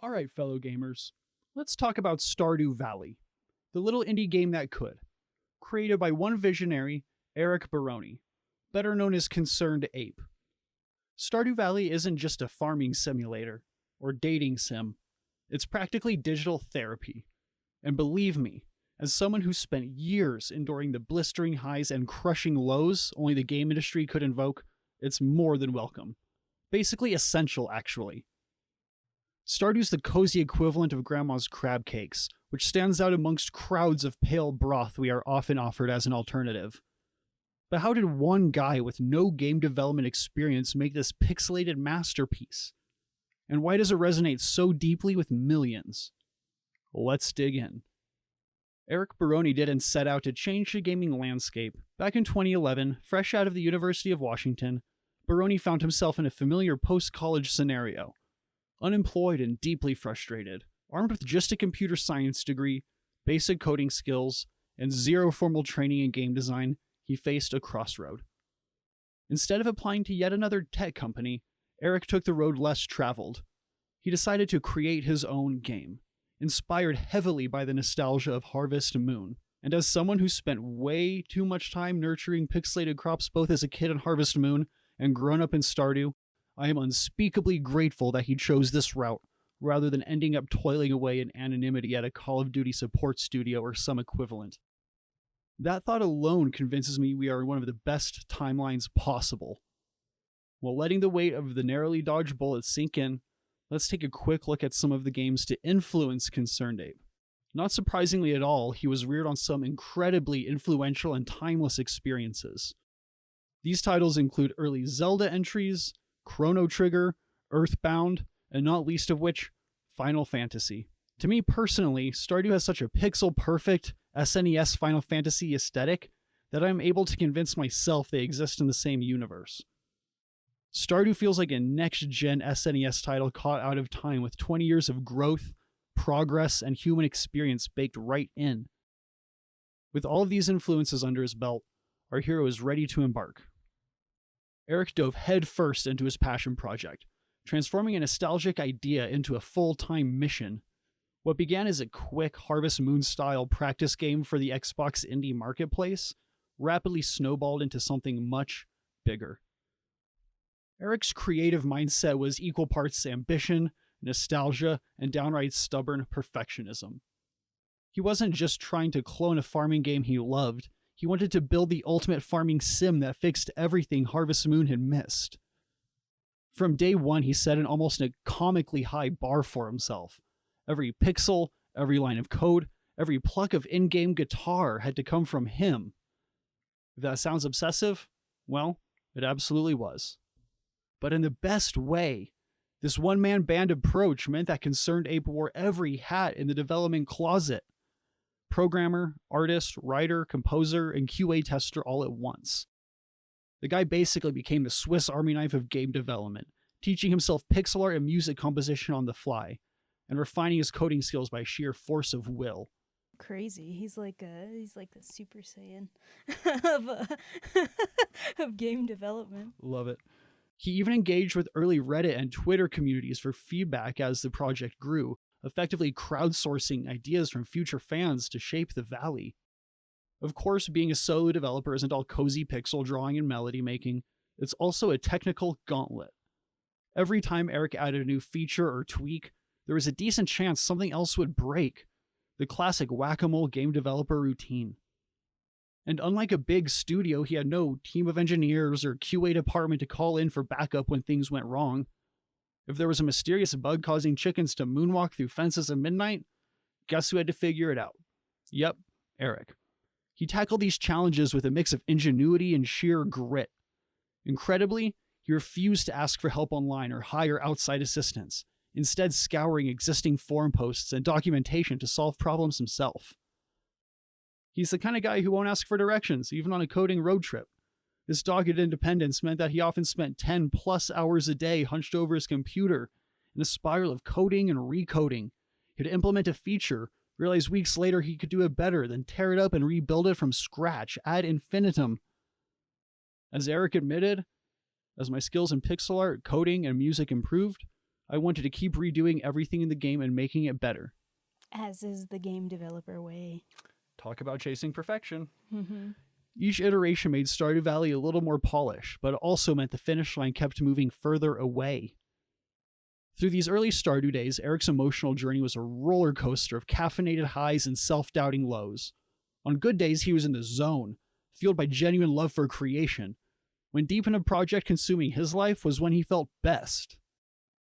Alright, fellow gamers, let's talk about Stardew Valley, the little indie game that could. Created by one visionary, Eric Baroni, better known as ConcernedApe. Stardew Valley isn't just a farming simulator, or dating sim. It's practically digital therapy. And believe me, as someone who spent years enduring the blistering highs and crushing lows only the game industry could invoke, it's more than welcome. Basically essential, actually. Stardew's the cozy equivalent of Grandma's crab cakes, which stands out amongst crowds of pale broth we are often offered as an alternative. But how did one guy with no game development experience make this pixelated masterpiece? And why does it resonate so deeply with millions? Let's dig in. Eric Baroni didn't set out to change the gaming landscape. Back in 2011, fresh out of the University of Washington, Baroni found himself in a familiar post-college scenario. Unemployed and deeply frustrated, armed with just a computer science degree, basic coding skills, and zero formal training in game design, he faced a crossroad. Instead of applying to yet another tech company, Eric took the road less traveled. He decided to create his own game, inspired heavily by the nostalgia of Harvest Moon. And as someone who spent way too much time nurturing pixelated crops both as a kid in Harvest Moon and grown up in Stardew, I am unspeakably grateful that he chose this route, rather than ending up toiling away in anonymity at a Call of Duty support studio or some equivalent. That thought alone convinces me we are in one of the best timelines possible. While letting the weight of the narrowly dodged bullets sink in, let's take a quick look at some of the games to influence ConcernedApe. Not surprisingly at all, he was reared on some incredibly influential and timeless experiences. These titles include early Zelda entries, Chrono Trigger, Earthbound, and not least of which, Final Fantasy. To me personally, Stardew has such a pixel-perfect SNES Final Fantasy aesthetic that I'm able to convince myself they exist in the same universe. Stardew feels like a next-gen SNES title caught out of time with 20 years of growth, progress, and human experience baked right in. With all of these influences under his belt, our hero is ready to embark. Eric dove headfirst into his passion project, transforming a nostalgic idea into a full-time mission. What began as a quick Harvest Moon-style practice game for the Xbox indie marketplace rapidly snowballed into something much bigger. Eric's creative mindset was equal parts ambition, nostalgia, and downright stubborn perfectionism. He wasn't just trying to clone a farming game he loved, he wanted to build the ultimate farming sim that fixed everything Harvest Moon had missed. From day one, he set an almost comically high bar for himself. Every pixel, every line of code, every pluck of in-game guitar had to come from him. If that sounds obsessive, well, it absolutely was. But in the best way. This one-man band approach meant that ConcernedApe wore every hat in the development closet. Programmer, artist, writer, composer, and QA tester all at once. The guy basically became the Swiss Army knife of game development, teaching himself pixel art and music composition on the fly, and refining his coding skills by sheer force of will. Crazy. He's like the Super Saiyan of game development. Love it. He even engaged with early Reddit and Twitter communities for feedback as the project grew, effectively crowdsourcing ideas from future fans to shape the valley. Of course, being a solo developer isn't all cozy pixel drawing and melody making, it's also a technical gauntlet. Every time Eric added a new feature or tweak, there was a decent chance something else would break. The classic whack-a-mole game developer routine. And unlike a big studio, he had no team of engineers or QA department to call in for backup when things went wrong. If there was a mysterious bug causing chickens to moonwalk through fences at midnight, guess who had to figure it out? Yep, Eric. He tackled these challenges with a mix of ingenuity and sheer grit. Incredibly, he refused to ask for help online or hire outside assistance, instead scouring existing forum posts and documentation to solve problems himself. He's the kind of guy who won't ask for directions, even on a coding road trip. This dogged independence meant that he often spent 10+ hours a day hunched over his computer in a spiral of coding and recoding. He'd implement a feature, realize weeks later he could do it better, then tear it up and rebuild it from scratch, ad infinitum. As Eric admitted, as my skills in pixel art, coding, and music improved, I wanted to keep redoing everything in the game and making it better. As is the game developer way. Talk about chasing perfection. Mm-hmm. Each iteration made Stardew Valley a little more polished, but it also meant the finish line kept moving further away. Through these early Stardew days, Eric's emotional journey was a roller coaster of caffeinated highs and self-doubting lows. On good days, he was in the zone, fueled by genuine love for creation. When deep in a project consuming his life was when he felt best.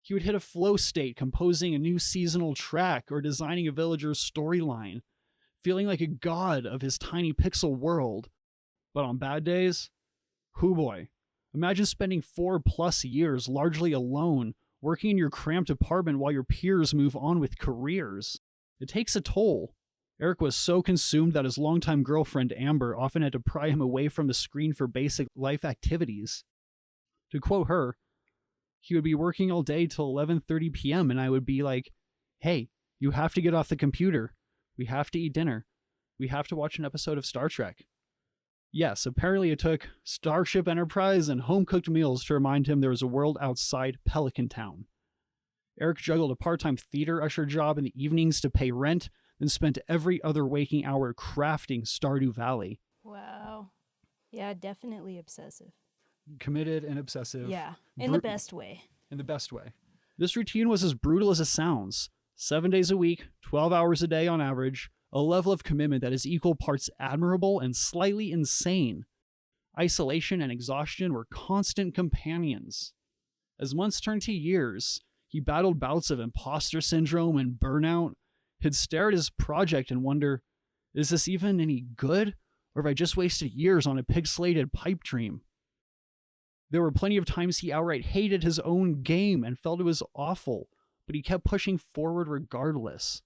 He would hit a flow state composing a new seasonal track or designing a villager's storyline, feeling like a god of his tiny pixel world. But on bad days, hoo boy. Imagine spending 4+ years largely alone, working in your cramped apartment while your peers move on with careers. It takes a toll. Eric was so consumed that his longtime girlfriend Amber often had to pry him away from the screen for basic life activities. To quote her, he would be working all day till 11:30 p.m. and I would be like, hey, you have to get off the computer. We have to eat dinner. We have to watch an episode of Star Trek. Yes, apparently it took Starship Enterprise and home-cooked meals to remind him there was a world outside Pelican Town. Eric juggled a part-time theater usher job in the evenings to pay rent, then spent every other waking hour crafting Stardew Valley. Wow. Yeah, definitely obsessive. Committed and obsessive. Yeah, in the best way. In the best way. This routine was as brutal as it sounds. 7 days a week, 12 hours a day on average, a level of commitment that is equal parts admirable and slightly insane. Isolation and exhaustion were constant companions. As months turned to years, he battled bouts of imposter syndrome and burnout. He'd stare at his project and wonder, is this even any good? Or have I just wasted years on a pixelated pipe dream? There were plenty of times he outright hated his own game and felt it was awful, but he kept pushing forward regardless.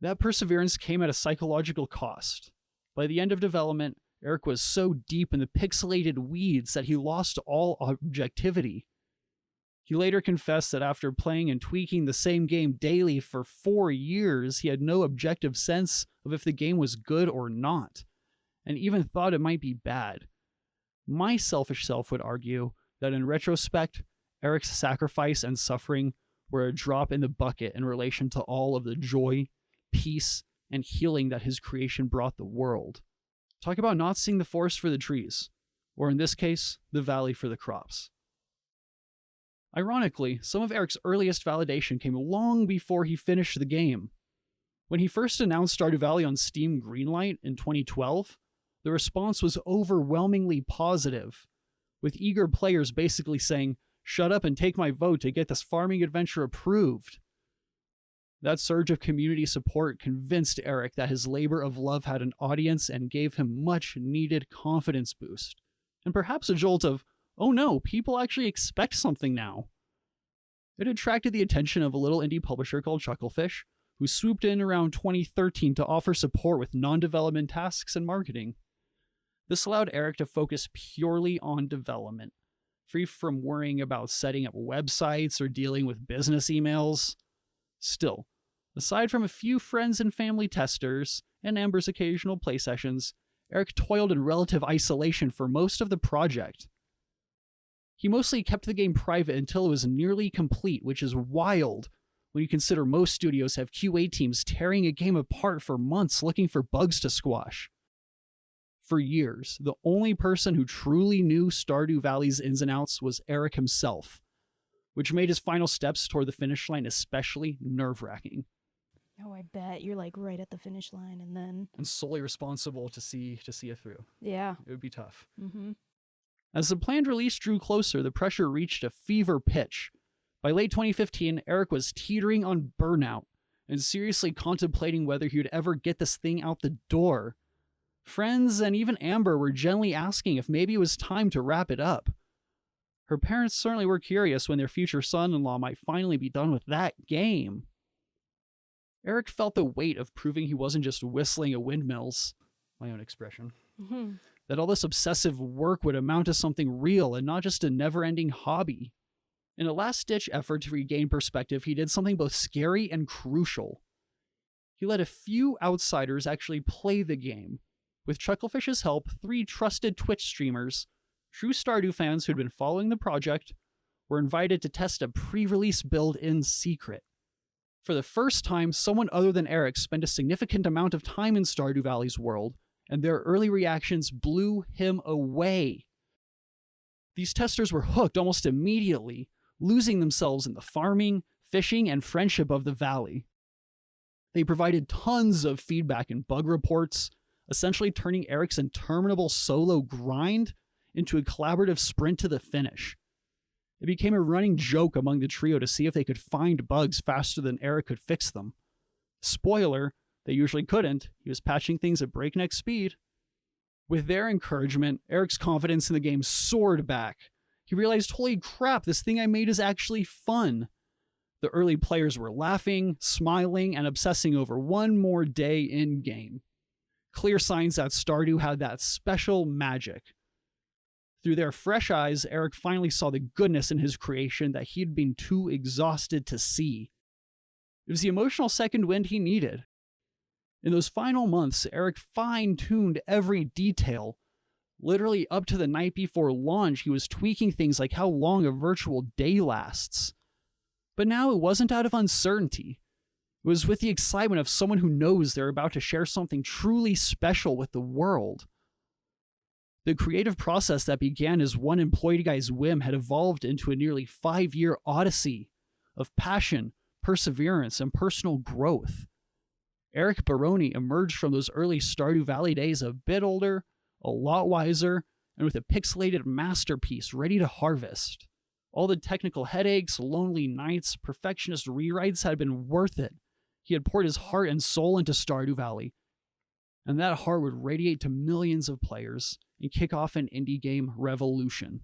That perseverance came at a psychological cost. By the end of development, Eric was so deep in the pixelated weeds that he lost all objectivity. He later confessed that after playing and tweaking the same game daily for 4 years, he had no objective sense of if the game was good or not, and even thought it might be bad. My selfish self would argue that in retrospect, Eric's sacrifice and suffering were a drop in the bucket in relation to all of the joy, peace, and healing that his creation brought the world. Talk about not seeing the forest for the trees, or in this case, the valley for the crops. Ironically, some of Eric's earliest validation came long before he finished the game. When he first announced Stardew Valley on Steam Greenlight in 2012, the response was overwhelmingly positive, with eager players basically saying, "Shut up and take my vote to get this farming adventure approved." That surge of community support convinced Eric that his labor of love had an audience and gave him much needed confidence boost, and perhaps a jolt of, oh no, people actually expect something now. It attracted the attention of a little indie publisher called Chucklefish, who swooped in around 2013 to offer support with non-development tasks and marketing. This allowed Eric to focus purely on development, free from worrying about setting up websites or dealing with business emails. Still, aside from a few friends and family testers and Amber's occasional play sessions, Eric toiled in relative isolation for most of the project. He mostly kept the game private until it was nearly complete, which is wild when you consider most studios have QA teams tearing a game apart for months looking for bugs to squash. For years, the only person who truly knew Stardew Valley's ins and outs was Eric himself, which made his final steps toward the finish line especially nerve-wracking. Oh, I bet. You're like right at the finish line and then... And solely responsible to see it through. Yeah. It would be tough. Mm-hmm. As the planned release drew closer, the pressure reached a fever pitch. By late 2015, Eric was teetering on burnout and seriously contemplating whether he would ever get this thing out the door. Friends and even Amber were gently asking if maybe it was time to wrap it up. Her parents certainly were curious when their future son-in-law might finally be done with that game. Eric felt the weight of proving he wasn't just whistling at windmills, my own expression, that all this obsessive work would amount to something real and not just a never-ending hobby. In a last-ditch effort to regain perspective, he did something both scary and crucial. He let a few outsiders actually play the game. With Chucklefish's help, 3 trusted Twitch streamers, true Stardew fans who'd been following the project, were invited to test a pre-release build in secret. For the first time, someone other than Eric spent a significant amount of time in Stardew Valley's world, and their early reactions blew him away. These testers were hooked almost immediately, losing themselves in the farming, fishing, and friendship of the valley. They provided tons of feedback and bug reports, essentially turning Eric's interminable solo grind into a collaborative sprint to the finish. It became a running joke among the trio to see if they could find bugs faster than Eric could fix them. Spoiler, they usually couldn't. He was patching things at breakneck speed. With their encouragement, Eric's confidence in the game soared back. He realized, holy crap, this thing I made is actually fun. The early players were laughing, smiling, and obsessing over one more day in-game. Clear signs that Stardew had that special magic. Through their fresh eyes, Eric finally saw the goodness in his creation that he'd been too exhausted to see. It was the emotional second wind he needed. In those final months, Eric fine-tuned every detail. Literally up to the night before launch, he was tweaking things like how long a virtual day lasts. But now it wasn't out of uncertainty. It was with the excitement of someone who knows they're about to share something truly special with the world. The creative process that began as one employee guy's whim had evolved into a nearly 5-year odyssey of passion, perseverance, and personal growth. Eric Baroni emerged from those early Stardew Valley days a bit older, a lot wiser, and with a pixelated masterpiece ready to harvest. All the technical headaches, lonely nights, perfectionist rewrites had been worth it. He had poured his heart and soul into Stardew Valley, and that heart would radiate to millions of players and kick off an indie game revolution.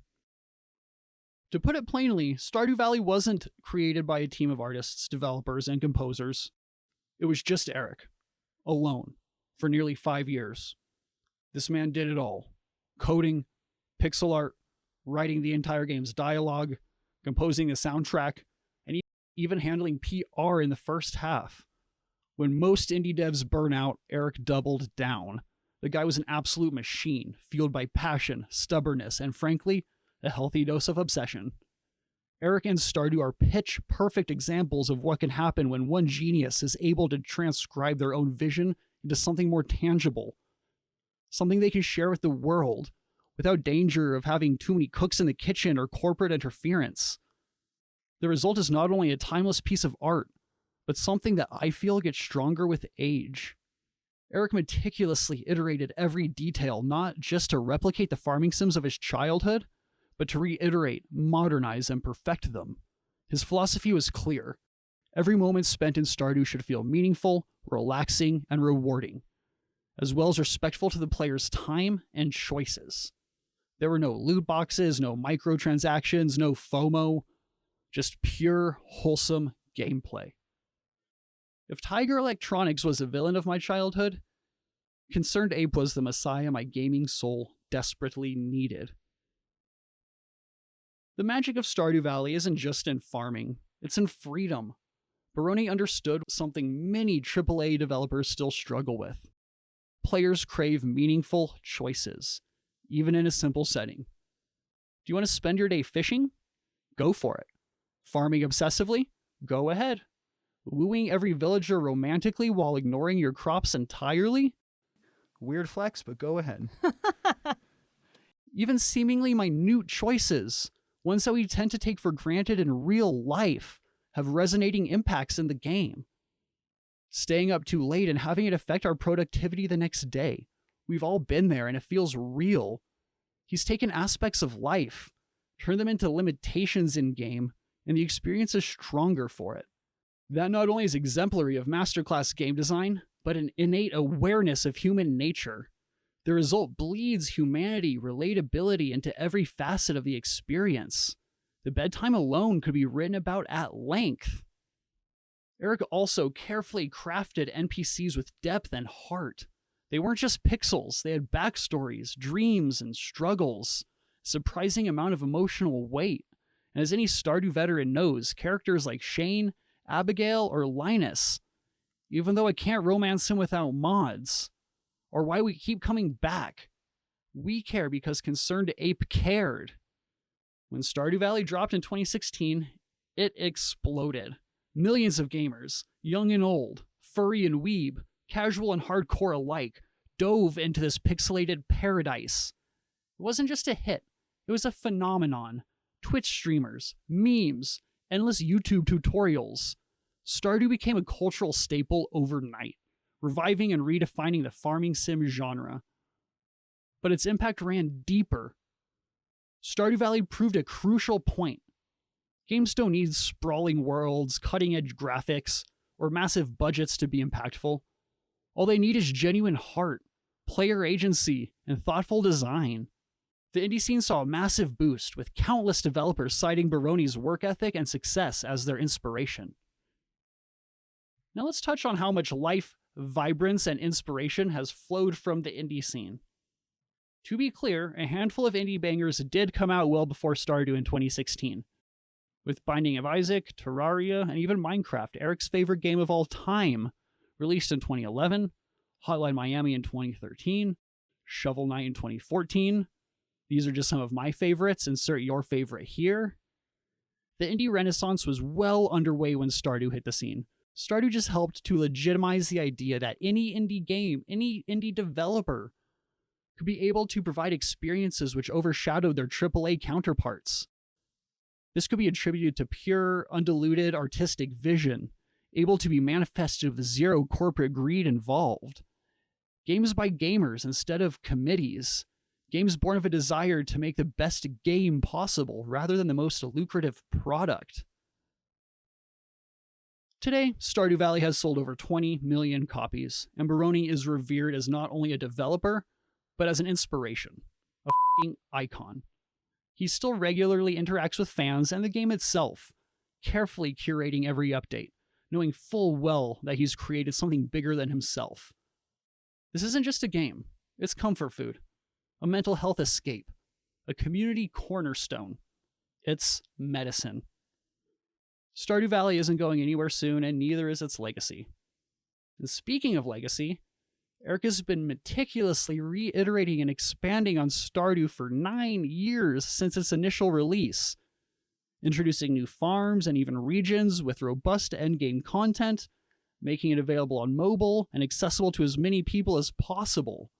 To put it plainly, Stardew Valley wasn't created by a team of artists, developers, and composers. It was just Eric, alone, for nearly 5 years. This man did it all. Coding, pixel art, writing the entire game's dialogue, composing the soundtrack, and even handling PR in the first half. When most indie devs burn out, Eric doubled down. The guy was an absolute machine, fueled by passion, stubbornness, and frankly, a healthy dose of obsession. Eric and Stardew are pitch-perfect examples of what can happen when one genius is able to transcribe their own vision into something more tangible. Something they can share with the world, without danger of having too many cooks in the kitchen or corporate interference. The result is not only a timeless piece of art, but something that I feel gets stronger with age. Eric meticulously iterated every detail, not just to replicate the farming sims of his childhood, but to reiterate, modernize, and perfect them. His philosophy was clear. Every moment spent in Stardew should feel meaningful, relaxing, and rewarding, as well as respectful to the player's time and choices. There were no loot boxes, no microtransactions, no FOMO, just pure, wholesome gameplay. If Tiger Electronics was a villain of my childhood, ConcernedApe was the messiah my gaming soul desperately needed. The magic of Stardew Valley isn't just in farming, it's in freedom. Baroni understood something many AAA developers still struggle with. Players crave meaningful choices, even in a simple setting. Do you want to spend your day fishing? Go for it. Farming obsessively? Go ahead. Wooing every villager romantically while ignoring your crops entirely? Weird flex, but go ahead. Even seemingly minute choices, ones that we tend to take for granted in real life, have resonating impacts in the game. Staying up too late and having it affect our productivity the next day. We've all been there and it feels real. He's taken aspects of life, turned them into limitations in game, and the experience is stronger for it. That not only is exemplary of masterclass game design, but an innate awareness of human nature. The result bleeds humanity, relatability into every facet of the experience. The bedtime alone could be written about at length. Eric also carefully crafted NPCs with depth and heart. They weren't just pixels, they had backstories, dreams, and struggles. A surprising amount of emotional weight. And as any Stardew veteran knows, characters like Shane, Abigail, or Linus, even though I can't romance him without mods, or why we keep coming back, we care because ConcernedApe cared. When Stardew Valley dropped in 2016, it exploded. Millions of gamers, young and old, furry and weeb, casual and hardcore alike, dove into this pixelated paradise. It wasn't just a hit, it was a phenomenon. Twitch streamers, memes, endless YouTube tutorials. Stardew became a cultural staple overnight, reviving and redefining the farming sim genre. But its impact ran deeper. Stardew Valley proved a crucial point. Games don't need sprawling worlds, cutting-edge graphics, or massive budgets to be impactful. All they need is genuine heart, player agency, and thoughtful design. The indie scene saw a massive boost, with countless developers citing Baroni's work ethic and success as their inspiration. Now let's touch on how much life, vibrance, and inspiration has flowed from the indie scene. To be clear, a handful of indie bangers did come out well before Stardew in 2016. With Binding of Isaac, Terraria, and even Minecraft, Eric's favorite game of all time, released in 2011, Hotline Miami in 2013, Shovel Knight in 2014. These are just some of my favorites. Insert your favorite here. The indie renaissance was well underway when Stardew hit the scene. Stardew just helped to legitimize the idea that any indie game, any indie developer, could be able to provide experiences which overshadowed their AAA counterparts. This could be attributed to pure, undiluted artistic vision, able to be manifested with zero corporate greed involved. Games by gamers instead of committees. Games born of a desire to make the best game possible rather than the most lucrative product. Today, Stardew Valley has sold over 20 million copies, and Baroni is revered as not only a developer, but as an inspiration, a f***ing icon. He still regularly interacts with fans and the game itself, carefully curating every update, knowing full well that he's created something bigger than himself. This isn't just a game, it's comfort food, a mental health escape, a community cornerstone. It's medicine. Stardew Valley isn't going anywhere soon, and neither is its legacy. And speaking of legacy, Eric has been meticulously reiterating and expanding on Stardew for 9 years since its initial release, introducing new farms and even regions with robust endgame content, making it available on mobile and accessible to as many people as possible.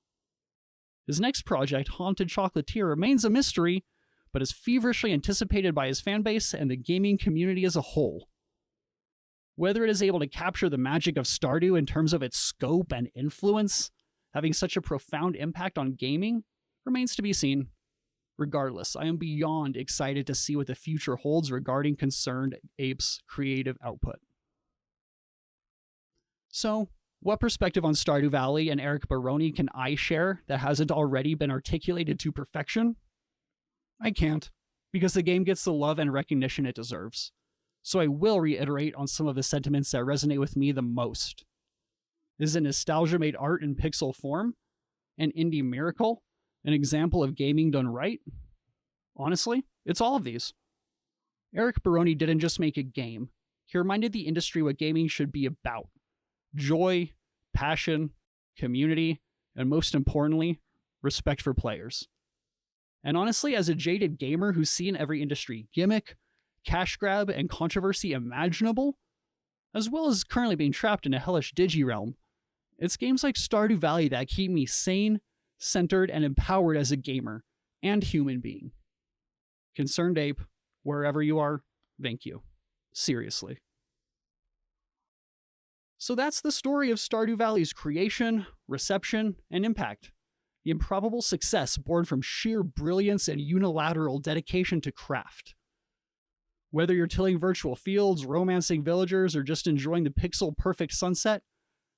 His next project, Haunted Chocolatier, remains a mystery, but is feverishly anticipated by his fanbase and the gaming community as a whole. Whether it is able to capture the magic of Stardew in terms of its scope and influence, having such a profound impact on gaming, remains to be seen. Regardless, I am beyond excited to see what the future holds regarding ConcernedApe's creative output. So, what perspective on Stardew Valley and Eric Baroni can I share that hasn't already been articulated to perfection? I can't, because the game gets the love and recognition it deserves. So I will reiterate on some of the sentiments that resonate with me the most. Is it nostalgia made art in pixel form? An indie miracle? An example of gaming done right? Honestly, it's all of these. Eric Baroni didn't just make a game. He reminded the industry what gaming should be about. Joy, passion, community, and most importantly, respect for players. And honestly, as a jaded gamer who's seen every industry gimmick, cash grab, and controversy imaginable, as well as currently being trapped in a hellish digi-realm, it's games like Stardew Valley that keep me sane, centered, and empowered as a gamer and human being. ConcernedApe, wherever you are, thank you. Seriously. So that's the story of Stardew Valley's creation, reception, and impact. The improbable success born from sheer brilliance and unilateral dedication to craft. Whether you're tilling virtual fields, romancing villagers, or just enjoying the pixel-perfect sunset,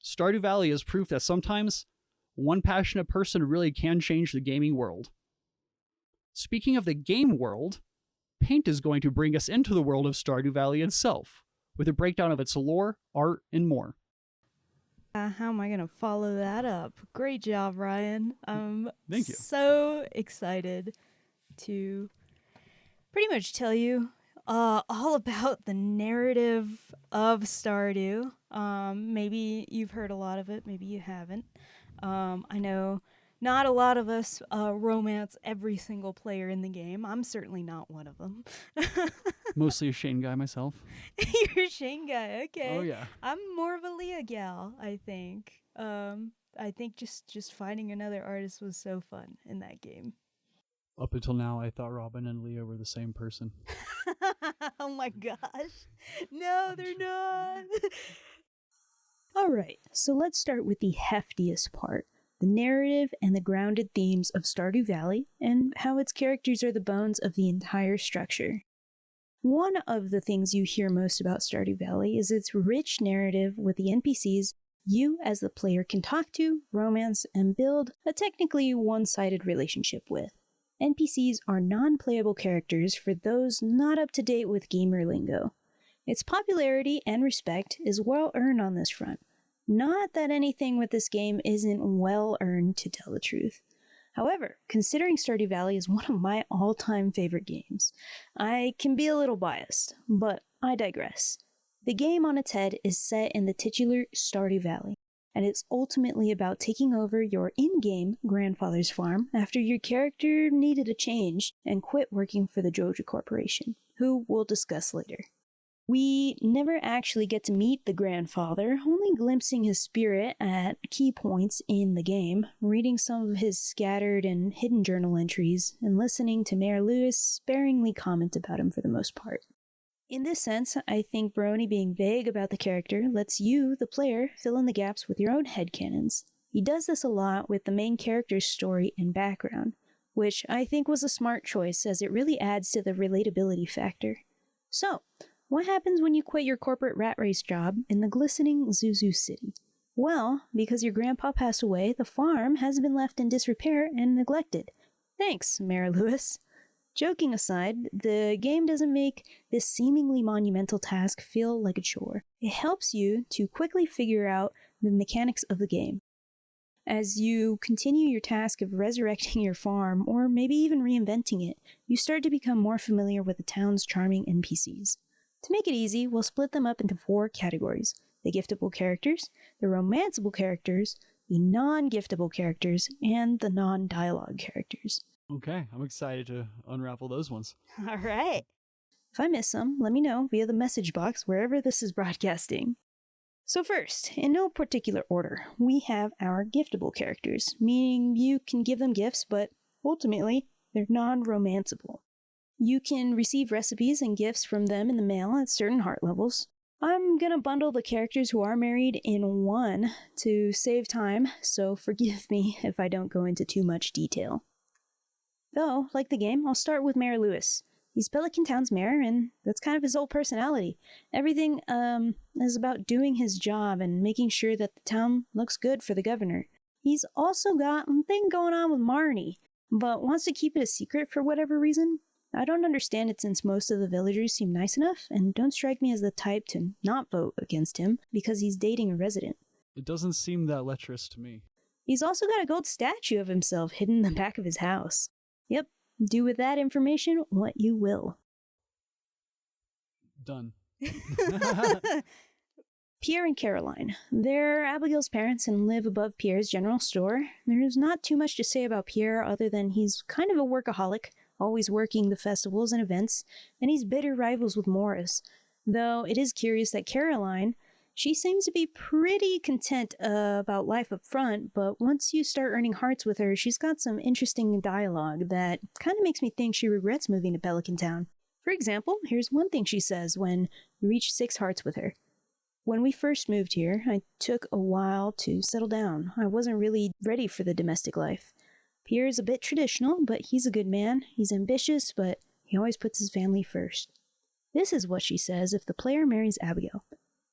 Stardew Valley is proof that sometimes one passionate person really can change the gaming world. Speaking of the game world, Paint is going to bring us into the world of Stardew Valley itself, with a breakdown of its lore, art, and more. How am I going to follow that up? Great job, Ryan. Thank you. So excited to pretty much tell you all about the narrative of Stardew. Maybe you've heard a lot of it, maybe you haven't. I know not a lot of us romance every single player in the game. I'm certainly not one of them. Mostly a Shane guy myself. You're a Shane guy, okay. Oh, yeah. I'm more of a Leah gal, I think. I think just finding another artist was so fun in that game. Up until now, I thought Robin and Leah were the same person. Oh my gosh. No, they're not. All right, so let's start with the heftiest part, the narrative and the grounded themes of Stardew Valley and how its characters are the bones of the entire structure. One of the things you hear most about Stardew Valley is its rich narrative with the NPCs you as the player can talk to, romance, and build a technically one-sided relationship with. NPCs are non-playable characters for those not up to date with gamer lingo. Its popularity and respect is well earned on this front. Not that anything with this game isn't well earned, to tell the truth. However, considering Stardew Valley is one of my all-time favorite games, I can be a little biased, but I digress. The game on its head is set in the titular Stardew Valley, and it's ultimately about taking over your in-game grandfather's farm after your character needed a change and quit working for the Joja Corporation, who we'll discuss later. We never actually get to meet the grandfather, only glimpsing his spirit at key points in the game, reading some of his scattered and hidden journal entries, and listening to Mayor Lewis sparingly comment about him for the most part. In this sense, I think Brony being vague about the character lets you, the player, fill in the gaps with your own headcanons. He does this a lot with the main character's story and background, which I think was a smart choice as it really adds to the relatability factor. So, what happens when you quit your corporate rat race job in the glistening Zuzu City? Well, because your grandpa passed away, the farm has been left in disrepair and neglected. Thanks, Mayor Lewis. Joking aside, the game doesn't make this seemingly monumental task feel like a chore. It helps you to quickly figure out the mechanics of the game. As you continue your task of resurrecting your farm, or maybe even reinventing it, you start to become more familiar with the town's charming NPCs. To make it easy, we'll split them up into 4 categories: the giftable characters, the romanceable characters, the non-giftable characters, and the non-dialogue characters. Okay, I'm excited to unravel those ones. All right. If I miss some, let me know via the message box wherever this is broadcasting. So first, in no particular order, we have our giftable characters, meaning you can give them gifts, but ultimately, they're non-romanceable. You can receive recipes and gifts from them in the mail at certain heart levels. I'm gonna bundle the characters who are married in one to save time, so forgive me if I don't go into too much detail. Though, like the game, I'll start with Mayor Lewis. He's Pelican Town's mayor, and that's kind of his whole personality. Everything, is about doing his job and making sure that the town looks good for the governor. He's also got a thing going on with Marnie, but wants to keep it a secret for whatever reason. I don't understand it since most of the villagers seem nice enough and don't strike me as the type to not vote against him because he's dating a resident. It doesn't seem that lecherous to me. He's also got a gold statue of himself hidden in the back of his house. Yep, do with that information what you will. Done. Pierre and Caroline. They're Abigail's parents and live above Pierre's general store. There's not too much to say about Pierre other than he's kind of a workaholic, always working the festivals and events, and he's bitter rivals with Morris. Though it is curious that Caroline, she seems to be pretty content about life up front, but once you start earning hearts with her, she's got some interesting dialogue that kind of makes me think she regrets moving to Pelican Town. For example, here's one thing she says when you reach 6 hearts with her. When we first moved here, I took a while to settle down. I wasn't really ready for the domestic life. Pierre's a bit traditional, but he's a good man. He's ambitious, but he always puts his family first. This is what she says if the player marries Abigail.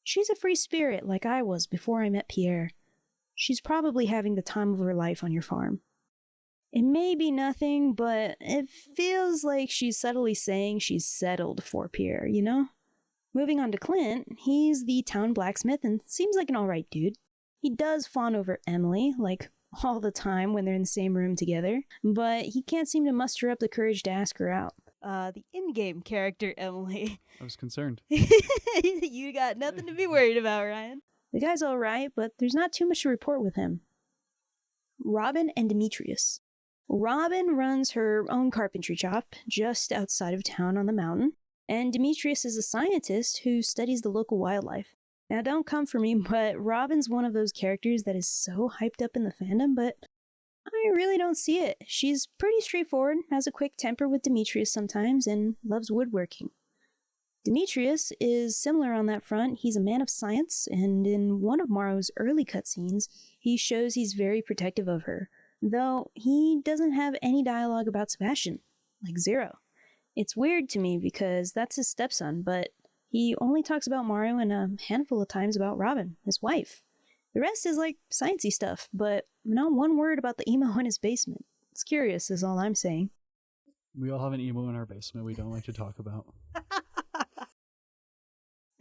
She's a free spirit like I was before I met Pierre. She's probably having the time of her life on your farm. It may be nothing, but it feels like she's subtly saying she's settled for Pierre, you know? Moving on to Clint, he's the town blacksmith and seems like an alright dude. He does fawn over Emily, like all the time when they're in the same room together, but he can't seem to muster up the courage to ask her out. The in-game character, Emily. I was concerned. You got nothing to be worried about, Ryan. The guy's alright, but there's not too much to report with him. Robin and Demetrius. Robin runs her own carpentry shop just outside of town on the mountain, and Demetrius is a scientist who studies the local wildlife. Now, don't come for me, but Robin's one of those characters that is so hyped up in the fandom, but I really don't see it. She's pretty straightforward, has a quick temper with Demetrius sometimes, and loves woodworking. Demetrius is similar on that front. He's a man of science, and in one of Morrow's early cutscenes, he shows he's very protective of her, though he doesn't have any dialogue about Sebastian, like zero. It's weird to me because that's his stepson, but he only talks about Morrow and a handful of times about Robin, his wife. The rest is like sciencey stuff, but not one word about the emo in his basement. It's curious is all I'm saying. We all have an emo in our basement we don't like to talk about.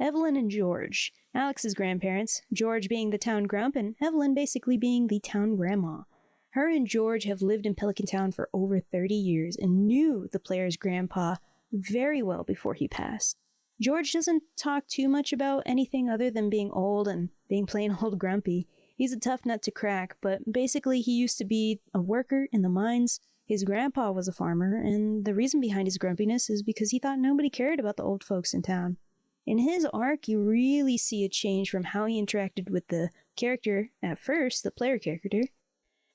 Evelyn and George, Alex's grandparents, George being the town grump and Evelyn basically being the town grandma. Her and George have lived in Pelican Town for over 30 years and knew the player's grandpa very well before he passed. George doesn't talk too much about anything other than being old and being plain old grumpy. He's a tough nut to crack, but basically he used to be a worker in the mines. His grandpa was a farmer, and the reason behind his grumpiness is because he thought nobody cared about the old folks in town. In his arc, you really see a change from how he interacted with the character at first, the player character,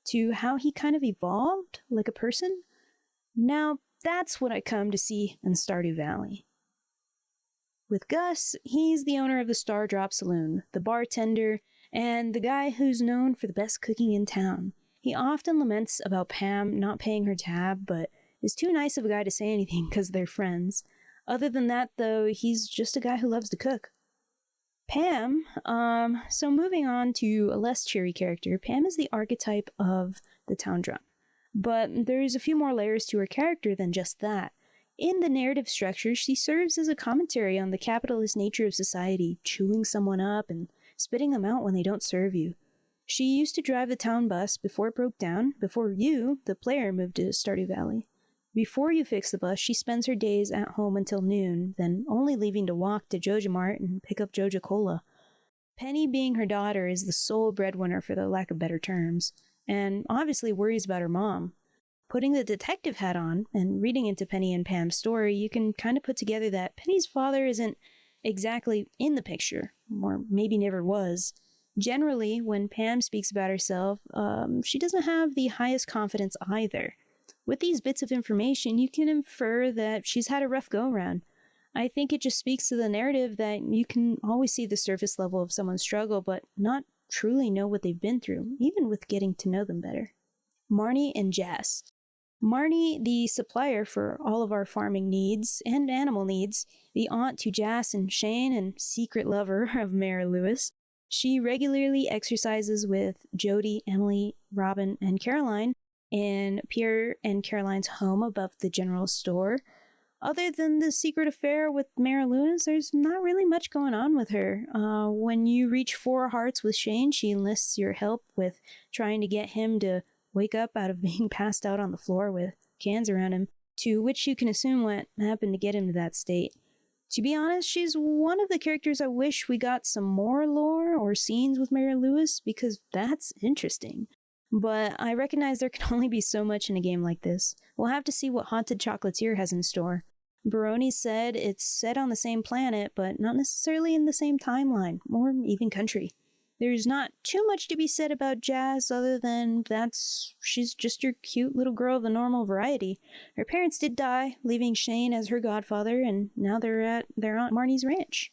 to how he kind of evolved like a person. Now, that's what I come to see in Stardew Valley. With Gus, he's the owner of the Star Drop Saloon, the bartender, and the guy who's known for the best cooking in town. He often laments about Pam not paying her tab, but is too nice of a guy to say anything because they're friends. Other than that, though, he's just a guy who loves to cook. Pam, so moving on to a less cheery character, Pam is the archetype of the town drunk. But there's a few more layers to her character than just that. In the narrative structure, she serves as a commentary on the capitalist nature of society, chewing someone up and spitting them out when they don't serve you. She used to drive the town bus before it broke down, before you, the player, moved to Stardew Valley. Before you fix the bus, she spends her days at home until noon, then only leaving to walk to Joja Mart and pick up Joja Cola. Penny, being her daughter, is the sole breadwinner for the lack of better terms, and obviously worries about her mom. Putting the detective hat on and reading into Penny and Pam's story, you can kind of put together that Penny's father isn't exactly in the picture, or maybe never was. Generally, when Pam speaks about herself, she doesn't have the highest confidence either. With these bits of information, you can infer that she's had a rough go-around. I think it just speaks to the narrative that you can always see the surface level of someone's struggle, but not truly know what they've been through, even with getting to know them better. Marnie and Jas. Marnie, the supplier for all of our farming needs and animal needs, the aunt to Jas and Shane and secret lover of Mayor Lewis. She regularly exercises with Jody, Emily, Robin, and Caroline in Pierre and Caroline's home above the general store. Other than the secret affair with Mayor Lewis, there's not really much going on with her. When you reach 4 hearts with Shane, she enlists your help with trying to get him to wake up out of being passed out on the floor with cans around him, to which you can assume what happened to get him to that state. To be honest, she's one of the characters I wish we got some more lore or scenes with Mayor Lewis, because that's interesting. But I recognize there can only be so much in a game like this. We'll have to see what Haunted Chocolatier has in store. Baroni said it's set on the same planet, but not necessarily in the same timeline, or even country. There's not too much to be said about Jas other than she's just your cute little girl of the normal variety. Her parents did die, leaving Shane as her godfather, and now they're at their Aunt Marnie's ranch.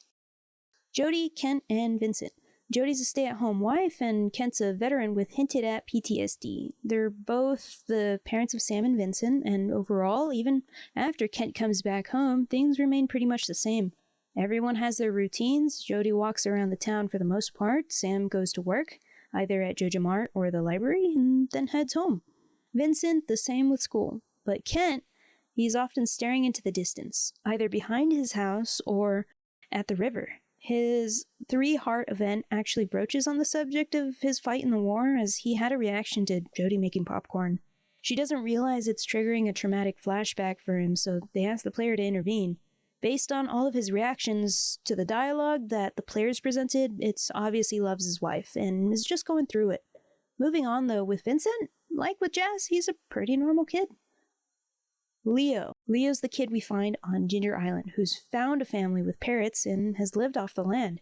Jody, Kent, and Vincent. Jody's a stay-at-home wife, and Kent's a veteran with hinted-at PTSD. They're both the parents of Sam and Vincent, and overall, even after Kent comes back home, things remain pretty much the same. Everyone has their routines. Jody walks around the town for the most part. Sam goes to work, either at Joja Mart or the library, and then heads home. Vincent, the same with school. But Kent, he's often staring into the distance, either behind his house or at the river. His 3-heart event actually broaches on the subject of his fight in the war, as he had a reaction to Jody making popcorn. She doesn't realize it's triggering a traumatic flashback for him, so they ask the player to intervene. Based on all of his reactions to the dialogue that the players presented, it's obvious he loves his wife and is just going through it. Moving on, though, with Vincent, like with Jazz, he's a pretty normal kid. Leo. Leo's the kid we find on Ginger Island, who's found a family with parrots and has lived off the land.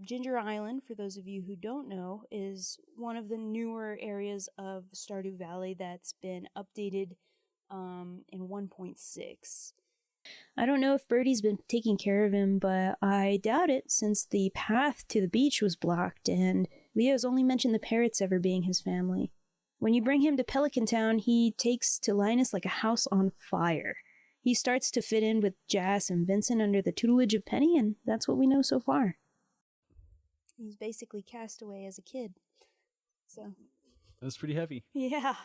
Ginger Island, for those of you who don't know, is one of the newer areas of Stardew Valley that's been updated in 1.6. I don't know if Birdie's been taking care of him, but I doubt it since the path to the beach was blocked and Leo's only mentioned the parrots ever being his family. When you bring him to Pelican Town, he takes to Linus like a house on fire. He starts to fit in with Jas and Vincent under the tutelage of Penny, and that's what we know so far. He's basically cast away as a kid. So That's pretty heavy. yeah.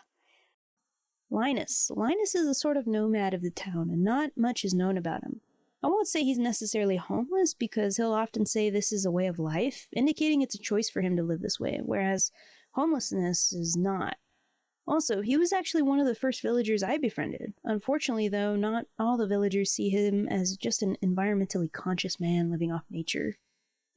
Linus. Linus is a sort of nomad of the town, and not much is known about him. I won't say he's necessarily homeless, because he'll often say this is a way of life, indicating it's a choice for him to live this way, whereas homelessness is not. Also, he was actually one of the first villagers I befriended. Unfortunately, though, not all the villagers see him as just an environmentally conscious man living off nature.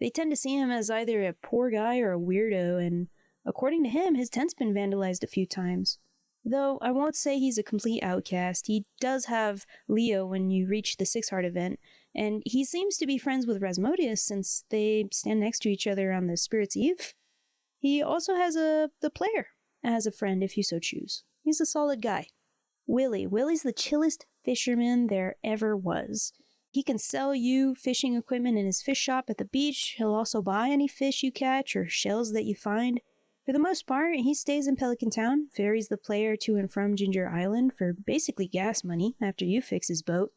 They tend to see him as either a poor guy or a weirdo, and according to him, his tent's been vandalized a few times. Though I won't say he's a complete outcast, he does have Leo when you reach the Six Heart event, and he seems to be friends with Rasmodius since they stand next to each other on the Spirit's Eve. He also has the player as a friend if you so choose. He's a solid guy. Willie. Willie's the chillest fisherman there ever was. He can sell you fishing equipment in his fish shop at the beach. He'll also buy any fish you catch or shells that you find. For the most part, he stays in Pelican Town, ferries the player to and from Ginger Island for basically gas money after you fix his boat.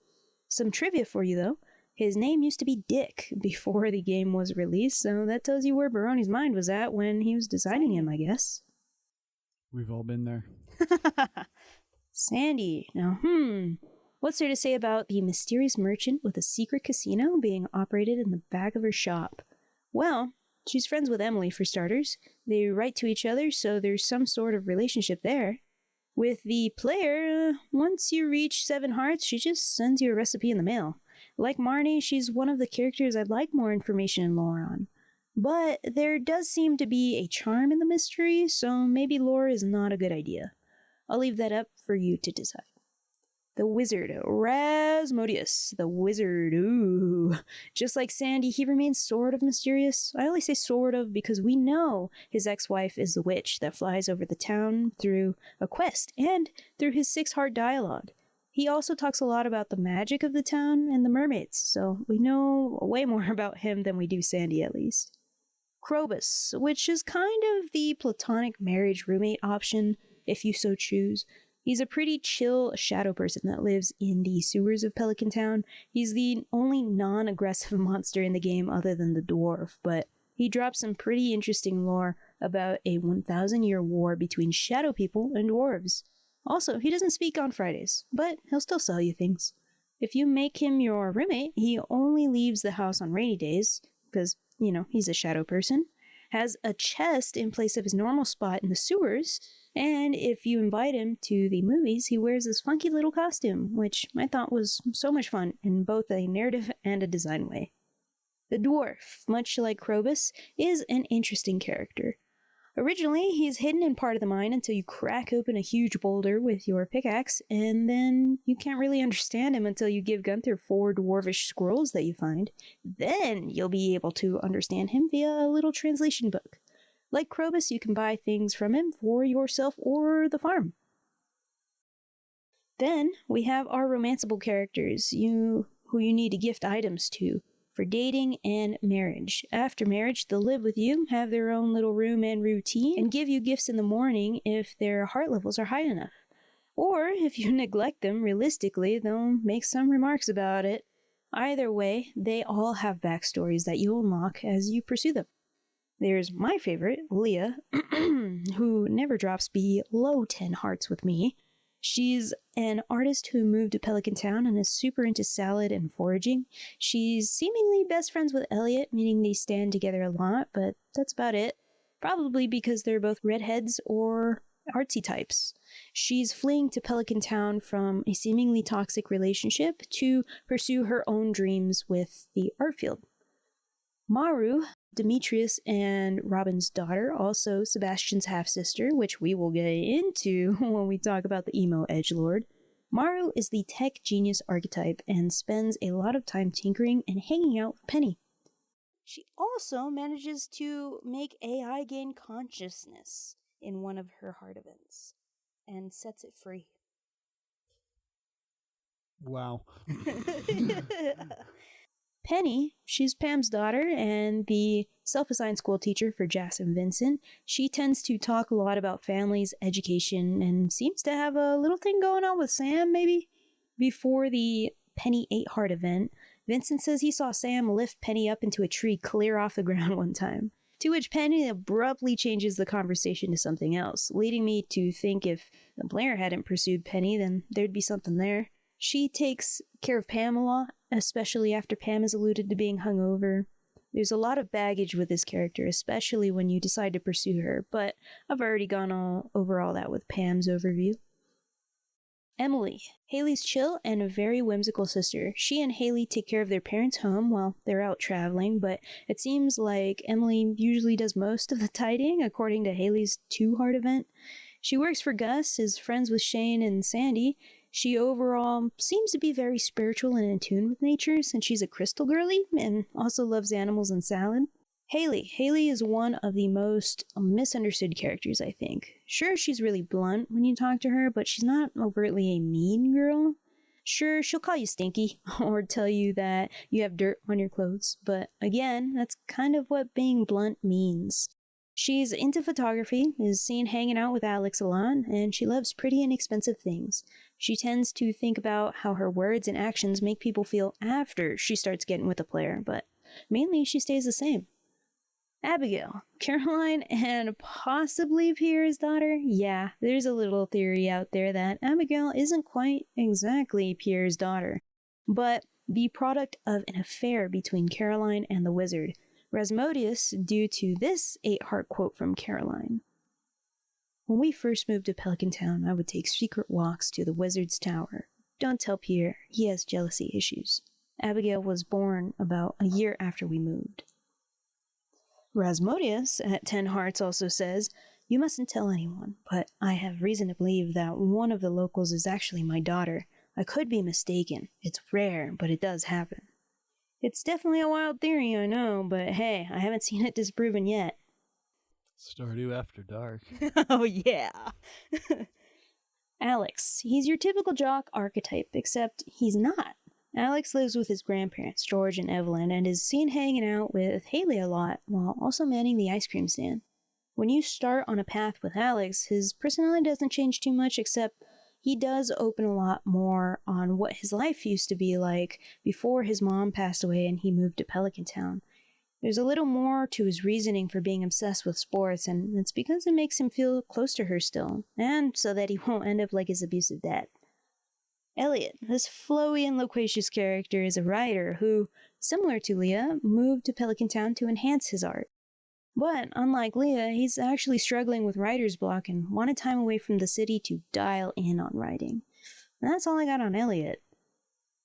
Some trivia for you, though. His name used to be Dick before the game was released, so that tells you where Baroni's mind was at when he was designing him, I guess. We've all been there. Sandy. Now, what's there to say about the mysterious merchant with a secret casino being operated in the back of her shop? Well, she's friends with Emily, for starters. They write to each other, so there's some sort of relationship there. With the player, once you reach 7 hearts, she just sends you a recipe in the mail. Like Marnie, she's one of the characters I'd like more information and lore on. But there does seem to be a charm in the mystery, so maybe lore is not a good idea. I'll leave that up for you to decide. The wizard, Rasmodius, the wizard, ooh. Just like Sandy, he remains sort of mysterious. I only say sort of because we know his ex-wife is the witch that flies over the town through a quest and through his 6-heart dialogue. He also talks a lot about the magic of the town and the mermaids, so we know way more about him than we do Sandy, at least. Krobus, which is kind of the platonic marriage roommate option, if you so choose. He's a pretty chill shadow person that lives in the sewers of Pelican Town. He's the only non-aggressive monster in the game other than the dwarf, but he drops some pretty interesting lore about a 1,000-year war between shadow people and dwarves. Also, he doesn't speak on Fridays, but he'll still sell you things. If you make him your roommate, he only leaves the house on rainy days, because, he's a shadow person, has a chest in place of his normal spot in the sewers, and if you invite him to the movies, he wears this funky little costume, which I thought was so much fun in both a narrative and a design way. The dwarf, much like Krobus, is an interesting character. Originally, he's hidden in part of the mine until you crack open a huge boulder with your pickaxe, and then you can't really understand him until you give Gunther 4 dwarvish scrolls that you find. Then you'll be able to understand him via a little translation book. Like Krobus, you can buy things from him for yourself or the farm. Then we have our romanceable characters, who you need to gift items to for dating and marriage. After marriage, they'll live with you, have their own little room and routine, and give you gifts in the morning if their heart levels are high enough. Or, if you neglect them, realistically, they'll make some remarks about it. Either way, they all have backstories that you unlock as you pursue them. There's my favorite, Leah, who never drops below 10 hearts with me. She's an artist who moved to Pelican Town and is super into salad and foraging. She's seemingly best friends with Elliot, meaning they stand together a lot, but that's about it. Probably because they're both redheads or artsy types. She's fleeing to Pelican Town from a seemingly toxic relationship to pursue her own dreams with the art field. Maru, Demetrius and Robin's daughter, also Sebastian's half-sister, which we will get into when we talk about the emo edgelord. Maru is the tech genius archetype and spends a lot of time tinkering and hanging out with Penny. She also manages to make AI gain consciousness in one of her heart events and sets it free. Wow. Penny, she's Pam's daughter and the self-assigned school teacher for Jas and Vincent. She tends to talk a lot about families, education, and seems to have a little thing going on with Sam, maybe? Before the Penny 8 Heart event, Vincent says he saw Sam lift Penny up into a tree clear off the ground one time, to which Penny abruptly changes the conversation to something else, leading me to think if the player hadn't pursued Penny, then there'd be something there. She takes care of Pam a lot, especially after Pam is alluded to being hungover. There's a lot of baggage with this character, especially when you decide to pursue her, but I've already gone over all that with Pam's overview. Emily, Haley's chill and a very whimsical sister. She and Haley take care of their parents' home while they're out traveling, but it seems like Emily usually does most of the tidying, according to Haley's 2 Heart event. She works for Gus, is friends with Shane and Sandy. She overall seems to be very spiritual and in tune with nature since she's a crystal girly and also loves animals and salad. Haley is one of the most misunderstood characters, I think. Sure, she's really blunt when you talk to her, but she's not overtly a mean girl. Sure, she'll call you stinky or tell you that you have dirt on your clothes, but again, that's kind of what being blunt means. She's into photography, is seen hanging out with Alex a lot, and she loves pretty and expensive things. She tends to think about how her words and actions make people feel after she starts getting with a player, but mainly she stays the same. Abigail, Caroline, and possibly Pierre's daughter? Yeah, there's a little theory out there that Abigail isn't quite exactly Pierre's daughter, but the product of an affair between Caroline and the wizard, Rasmodius, due to this 8 Heart quote from Caroline. When we first moved to Pelican Town, I would take secret walks to the wizard's tower. Don't tell Pierre, he has jealousy issues. Abigail was born about a year after we moved. Rasmodius at 10 Hearts also says, "You mustn't tell anyone, but I have reason to believe that one of the locals is actually my daughter. I could be mistaken. It's rare, but it does happen." It's definitely a wild theory, I know, but hey, I haven't seen it disproven yet. Stardew After Dark. Oh yeah. Alex, he's your typical jock archetype, except he's not. Alex lives with his grandparents, George and Evelyn, and is seen hanging out with Haley a lot, while also manning the ice cream stand. When you start on a path with Alex, his personality doesn't change too much, except he does open a lot more on what his life used to be like before his mom passed away and he moved to Pelican Town. There's a little more to his reasoning for being obsessed with sports, and it's because it makes him feel close to her still, and so that he won't end up like his abusive dad. Elliot, this flowy and loquacious character, is a writer who, similar to Leah, moved to Pelican Town to enhance his art. But, unlike Leah, he's actually struggling with writer's block and wanted time away from the city to dial in on writing. And that's all I got on Elliot.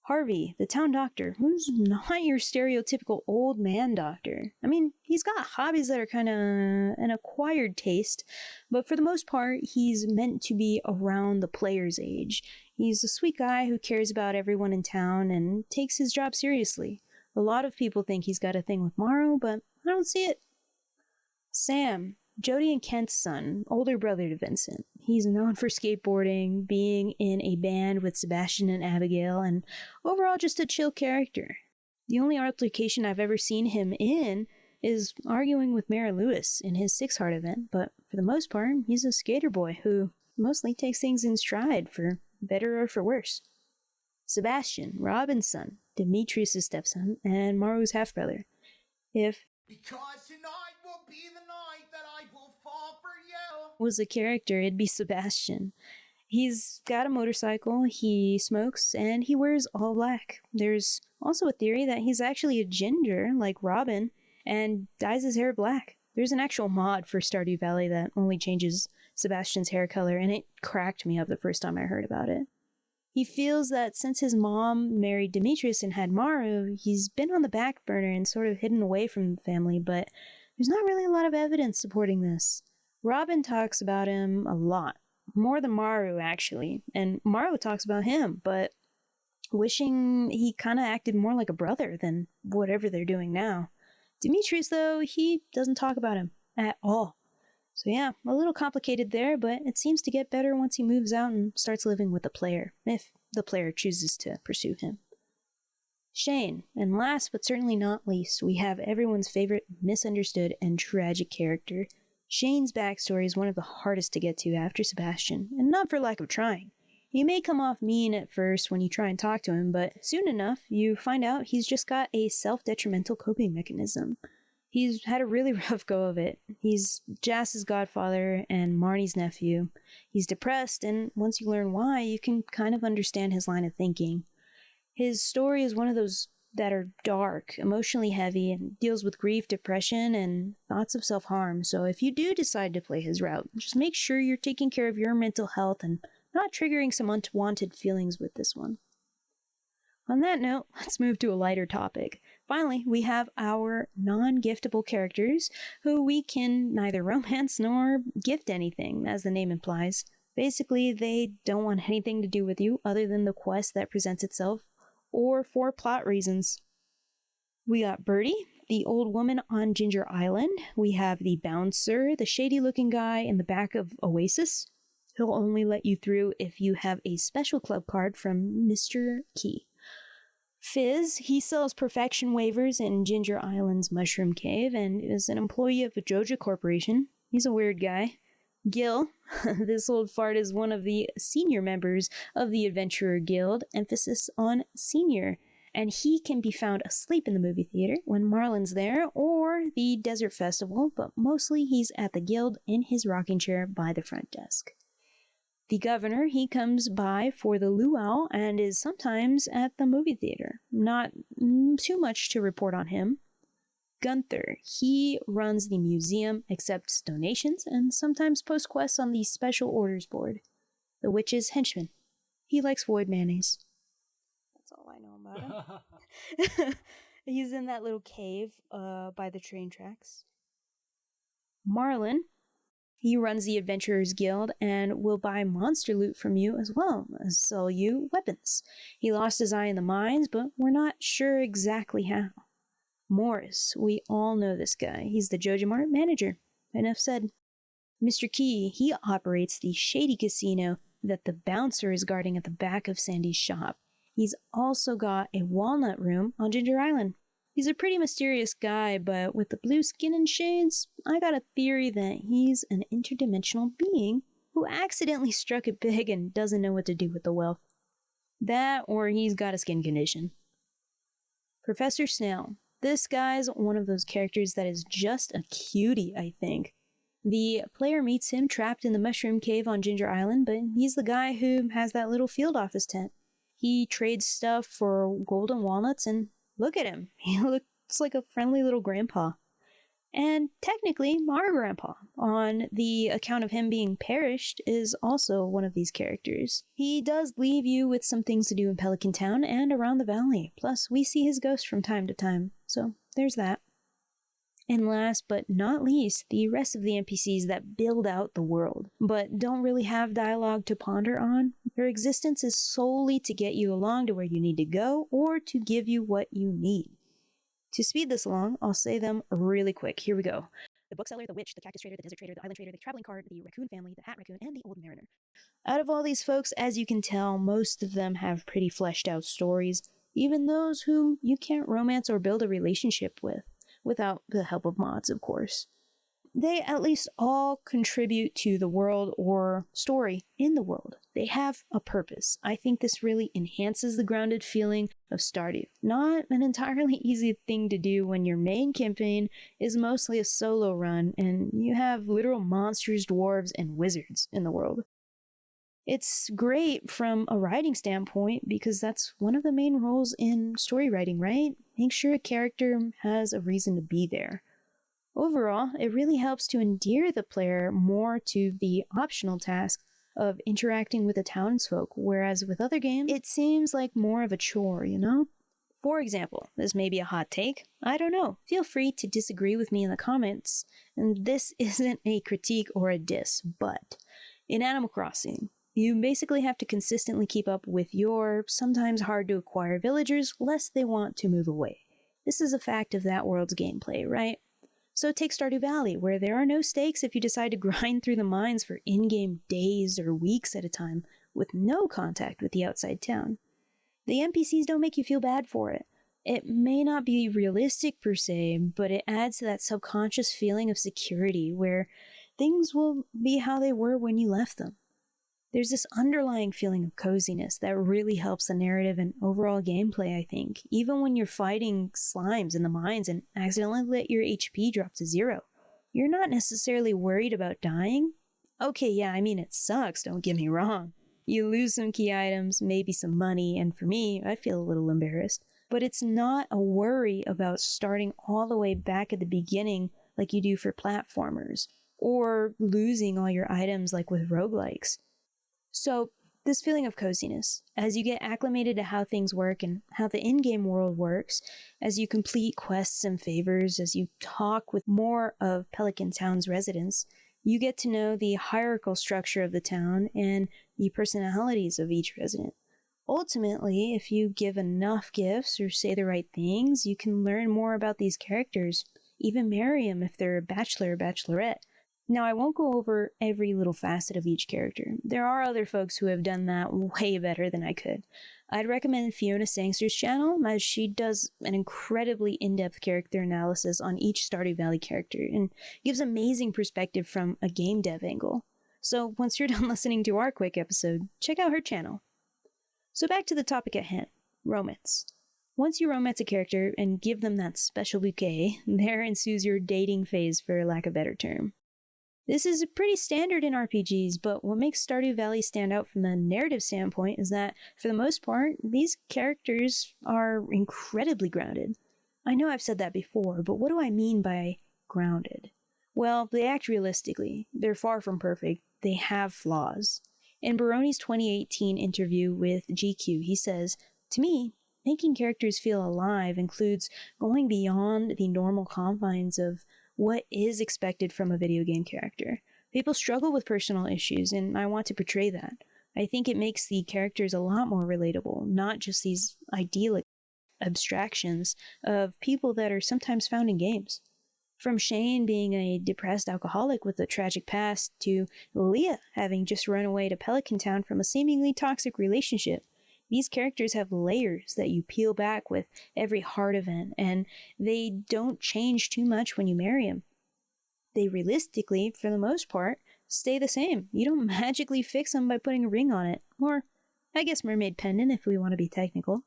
Harvey, the town doctor, who's not your stereotypical old man doctor. I mean, he's got hobbies that are kind of an acquired taste, but for the most part, he's meant to be around the player's age. He's a sweet guy who cares about everyone in town and takes his job seriously. A lot of people think he's got a thing with Morrow, but I don't see it. Sam, Jody and Kent's son, older brother to Vincent. He's known for skateboarding, being in a band with Sebastian and Abigail, and overall just a chill character. The only altercation I've ever seen him in is arguing with Mara Lewis in his 6 Heart event, but for the most part, he's a skater boy who mostly takes things in stride, for better or for worse. Sebastian, Robin's son, Demetrius' stepson, and Maru's half-brother. Because tonight will be the night that I will fall for you, was a character, it'd be Sebastian. He's got a motorcycle, he smokes, and he wears all black. There's also a theory that he's actually a ginger, like Robin, and dyes his hair black. There's an actual mod for Stardew Valley that only changes Sebastian's hair color, and it cracked me up the first time I heard about it. He feels that since his mom married Demetrius and had Maru, he's been on the back burner and sort of hidden away from the family, but there's not really a lot of evidence supporting this. Robin talks about him a lot, more than Maru actually, and Maru talks about him, but wishing he kind of acted more like a brother than whatever they're doing now. Demetrius, though, he doesn't talk about him at all. So yeah, a little complicated there, but it seems to get better once he moves out and starts living with the player, if the player chooses to pursue him. Shane, and last but certainly not least, we have everyone's favorite misunderstood and tragic character. Shane's backstory is one of the hardest to get to after Sebastian, and not for lack of trying. He may come off mean at first when you try and talk to him, but soon enough, you find out he's just got a self-detrimental coping mechanism. He's had a really rough go of it. He's Jas's godfather and Marnie's nephew. He's depressed, and once you learn why, you can kind of understand his line of thinking. His story is one of those that are dark, emotionally heavy, and deals with grief, depression, and thoughts of self-harm. So if you do decide to play his route, just make sure you're taking care of your mental health and not triggering some unwanted feelings with this one. On that note, let's move to a lighter topic. Finally, we have our non-giftable characters, who we can neither romance nor gift anything, as the name implies. Basically, they don't want anything to do with you other than the quest that presents itself, or for plot reasons. We got Birdie, the old woman on Ginger Island. We have the bouncer, the shady-looking guy in the back of Oasis. He'll only let you through if you have a special club card from Mr. Key. Fizz, he sells perfection waivers in Ginger Island's Mushroom Cave and is an employee of the Joja Corporation. He's a weird guy. Gil, this old fart, is one of the senior members of the Adventurer Guild, emphasis on senior, and he can be found asleep in the movie theater when Marlin's there, or the Desert Festival, but mostly he's at the guild in his rocking chair by the front desk. The governor, he comes by for the luau and is sometimes at the movie theater. Not too much to report on him. Gunther, he runs the museum, accepts donations, and sometimes posts quests on the special orders board. The witch's henchman. He likes void mayonnaise. That's all I know about him. He's in that little cave by the train tracks. Marlin, he runs the Adventurers Guild and will buy monster loot from you as well as sell you weapons. He lost his eye in the mines, but we're not sure exactly how. Morris, we all know this guy. He's the Joja Mart manager. Enough said. Mr. Key, he operates the shady casino that the bouncer is guarding at the back of Sandy's shop. He's also got a walnut room on Ginger Island. He's a pretty mysterious guy, but with the blue skin and shades, I got a theory that he's an interdimensional being who accidentally struck it big and doesn't know what to do with the wealth. That, or he's got a skin condition. Professor Snail. This guy's one of those characters that is just a cutie, I think. The player meets him trapped in the Mushroom Cave on Ginger Island, but he's the guy who has that little field office tent. He trades stuff for golden walnuts, and look at him. He looks like a friendly little grandpa. And technically, our grandpa, on the account of him being perished, is also one of these characters. He does leave you with some things to do in Pelican Town and around the valley. Plus, we see his ghost from time to time. So, there's that. And last but not least, the rest of the NPCs that build out the world, but don't really have dialogue to ponder on. Their existence is solely to get you along to where you need to go, or to give you what you need. To speed this along, I'll say them really quick. Here we go. The bookseller, the witch, the cactus trader, the desert trader, the island trader, the traveling card, the raccoon family, the hat raccoon, and the old mariner. Out of all these folks, as you can tell, most of them have pretty fleshed out stories, even those whom you can't romance or build a relationship with, without the help of mods, of course. They at least all contribute to the world or story in the world. They have a purpose. I think this really enhances the grounded feeling of Stardew. Not an entirely easy thing to do when your main campaign is mostly a solo run and you have literal monsters, dwarves, and wizards in the world. It's great from a writing standpoint because that's one of the main roles in story writing, right? Make sure a character has a reason to be there. Overall, it really helps to endear the player more to the optional task of interacting with the townsfolk, whereas with other games, it seems like more of a chore, you know? For example, this may be a hot take, I don't know. Feel free to disagree with me in the comments, and this isn't a critique or a diss, but in Animal Crossing, you basically have to consistently keep up with your sometimes hard to acquire villagers lest they want to move away. This is a fact of that world's gameplay, right? So take Stardew Valley, where there are no stakes if you decide to grind through the mines for in-game days or weeks at a time with no contact with the outside town. The NPCs don't make you feel bad for it. It may not be realistic per se, but it adds to that subconscious feeling of security where things will be how they were when you left them. There's this underlying feeling of coziness that really helps the narrative and overall gameplay, I think, even when you're fighting slimes in the mines and accidentally let your HP drop to 0. You're not necessarily worried about dying. Okay, yeah, I mean it sucks, don't get me wrong. You lose some key items, maybe some money, and for me, I feel a little embarrassed. But it's not a worry about starting all the way back at the beginning like you do for platformers, or losing all your items like with roguelikes. So, this feeling of coziness, as you get acclimated to how things work and how the in-game world works, as you complete quests and favors, as you talk with more of Pelican Town's residents, you get to know the hierarchical structure of the town and the personalities of each resident. Ultimately, if you give enough gifts or say the right things, you can learn more about these characters, even marry them if they're a bachelor or bachelorette. Now, I won't go over every little facet of each character. There are other folks who have done that way better than I could. I'd recommend Fiona Sangster's channel, as she does an incredibly in-depth character analysis on each Stardew Valley character and gives amazing perspective from a game dev angle. So once you're done listening to our quick episode, check out her channel. So back to the topic at hand, romance. Once you romance a character and give them that special bouquet, there ensues your dating phase, for lack of a better term. This is pretty standard in RPGs, but what makes Stardew Valley stand out from the narrative standpoint is that, for the most part, these characters are incredibly grounded. I know I've said that before, but what do I mean by grounded? Well, they act realistically. They're far from perfect. They have flaws. In Baroni's 2018 interview with GQ, he says, "To me, making characters feel alive includes going beyond the normal confines of what is expected from a video game character. People struggle with personal issues, and I want to portray that. I think it makes the characters a lot more relatable, not just these idyllic abstractions of people that are sometimes found in games. From Shane being a depressed alcoholic with a tragic past, to Leah having just run away to Pelican Town from a seemingly toxic relationship, these characters have layers that you peel back with every heart event, and they don't change too much when you marry them. They realistically, for the most part, stay the same. You don't magically fix them by putting a ring on it, or I guess mermaid pendant if we want to be technical.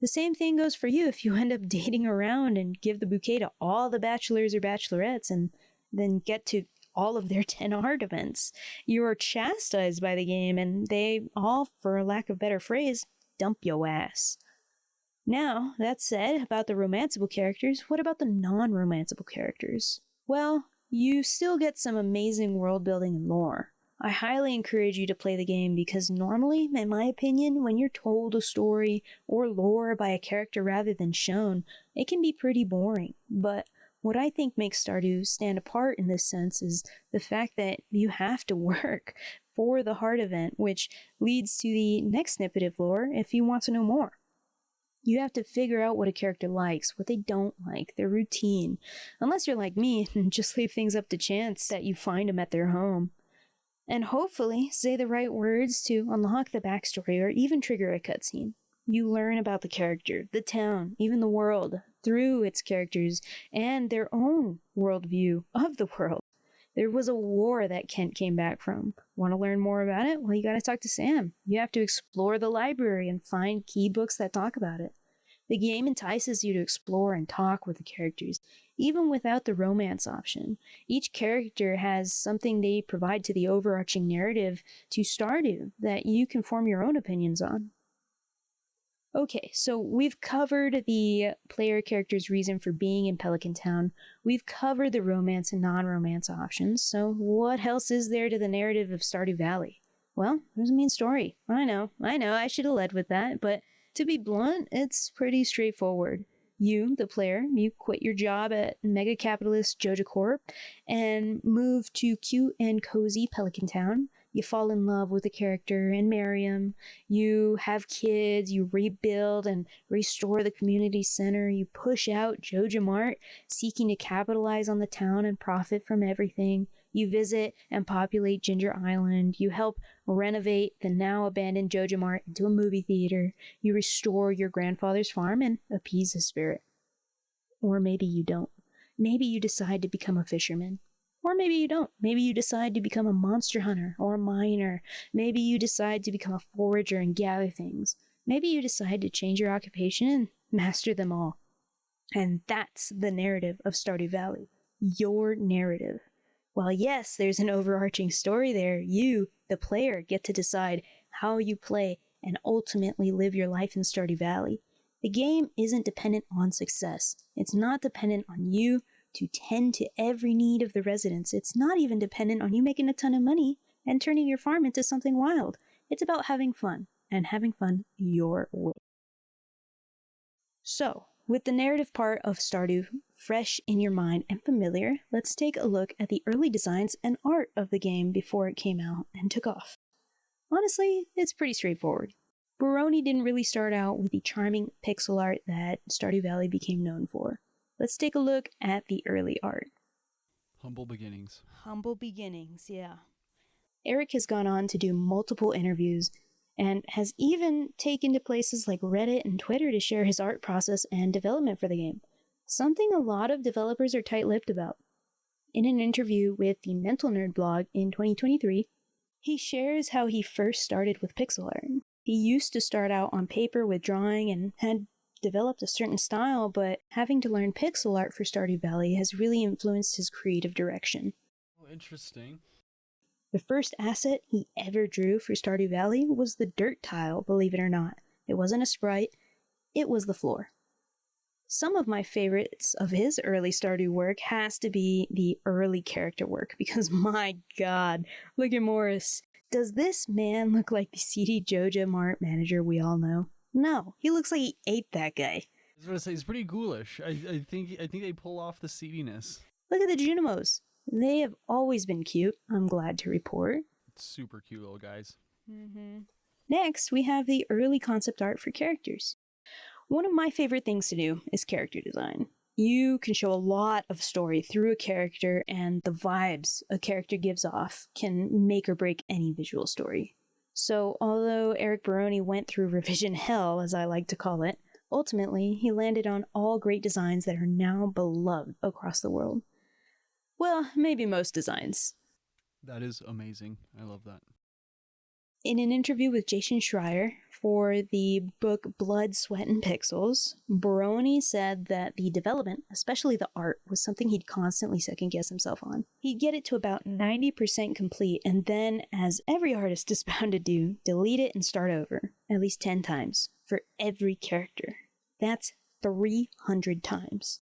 The same thing goes for you if you end up dating around and give the bouquet to all the bachelors or bachelorettes and then get to all of their 10 art events. You are chastised by the game, and they all, for lack of a better phrase, dump your ass. Now, that said about the romanceable characters, what about the non-romanceable characters? Well, you still get some amazing world building and lore. I highly encourage you to play the game because normally, in my opinion, when you're told a story or lore by a character rather than shown, it can be pretty boring. But what I think makes Stardew stand apart in this sense is the fact that you have to work for the heart event, which leads to the next snippet of lore if you want to know more. You have to figure out what a character likes, what they don't like, their routine, unless you're like me and just leave things up to chance that you find them at their home. And hopefully say the right words to unlock the backstory or even trigger a cutscene. You learn about the character, the town, even the world, through its characters and their own worldview of the world. There was a war that Kent came back from. Want to learn more about it? Well, you gotta talk to Sam. You have to explore the library and find key books that talk about it. The game entices you to explore and talk with the characters, even without the romance option. Each character has something they provide to the overarching narrative to Stardew that you can form your own opinions on. Okay, so we've covered the player character's reason for being in Pelican Town. We've covered the romance and non-romance options. So what else is there to the narrative of Stardew Valley? Well, there's a main story. I know, I should have led with that, but to be blunt, it's pretty straightforward. You, the player, you quit your job at mega capitalist Joja Corp and move to cute and cozy Pelican Town. You fall in love with the character and marry him. You have kids, you rebuild and restore the community center. You push out Joja Mart, seeking to capitalize on the town and profit from everything. You visit and populate Ginger Island. You help renovate the now abandoned Joja Mart into a movie theater. You restore your grandfather's farm and appease his spirit. Or maybe you don't. Maybe you decide to become a fisherman. Or maybe you don't. Maybe you decide to become a monster hunter or a miner. Maybe you decide to become a forager and gather things. Maybe you decide to change your occupation and master them all. And that's the narrative of Stardew Valley. Your narrative. While yes, there's an overarching story there, you, the player, get to decide how you play and ultimately live your life in Stardew Valley. The game isn't dependent on success. It's not dependent on you to tend to every need of the residents. It's not even dependent on you making a ton of money and turning your farm into something wild. It's about having fun, and having fun your way. So, with the narrative part of Stardew fresh in your mind and familiar, let's take a look at the early designs and art of the game before it came out and took off. Honestly, it's pretty straightforward. Baroni didn't really start out with the charming pixel art that Stardew Valley became known for. Let's take a look at the early art. Humble beginnings. Humble beginnings, yeah. Eric has gone on to do multiple interviews and has even taken to places like Reddit and Twitter to share his art process and development for the game, something a lot of developers are tight-lipped about. In an interview with the Mental Nerd blog in 2023, he shares how he first started with pixel art. He used to start out on paper with drawing and had developed a certain style, but having to learn pixel art for Stardew Valley has really influenced his creative direction. Oh, interesting. The first asset he ever drew for Stardew Valley was the dirt tile, believe it or not. It wasn't a sprite, it was the floor. Some of my favorites of his early Stardew work has to be the early character work, because my god, look at Morris. Does this man look like the seedy Joja Mart manager we all know? No, he looks like he ate that guy. I was going to say, he's pretty ghoulish. I think they pull off the seediness. Look at the Junimos. They have always been cute, I'm glad to report. Super cute little guys. Next, we have the early concept art for characters. One of my favorite things to do is character design. You can show a lot of story through a character, and the vibes a character gives off can make or break any visual story. So, although Eric Baroni went through revision hell, as I like to call it, ultimately he landed on all great designs that are now beloved across the world. Well, maybe most designs. That is amazing. I love that. In an interview with Jason Schreier for the book Blood, Sweat, and Pixels, Baroni said that the development, especially the art, was something he'd constantly second-guess himself on. He'd get it to about 90% complete, and then, as every artist is bound to do, delete it and start over, at least 10 times, for every character. That's 300 times.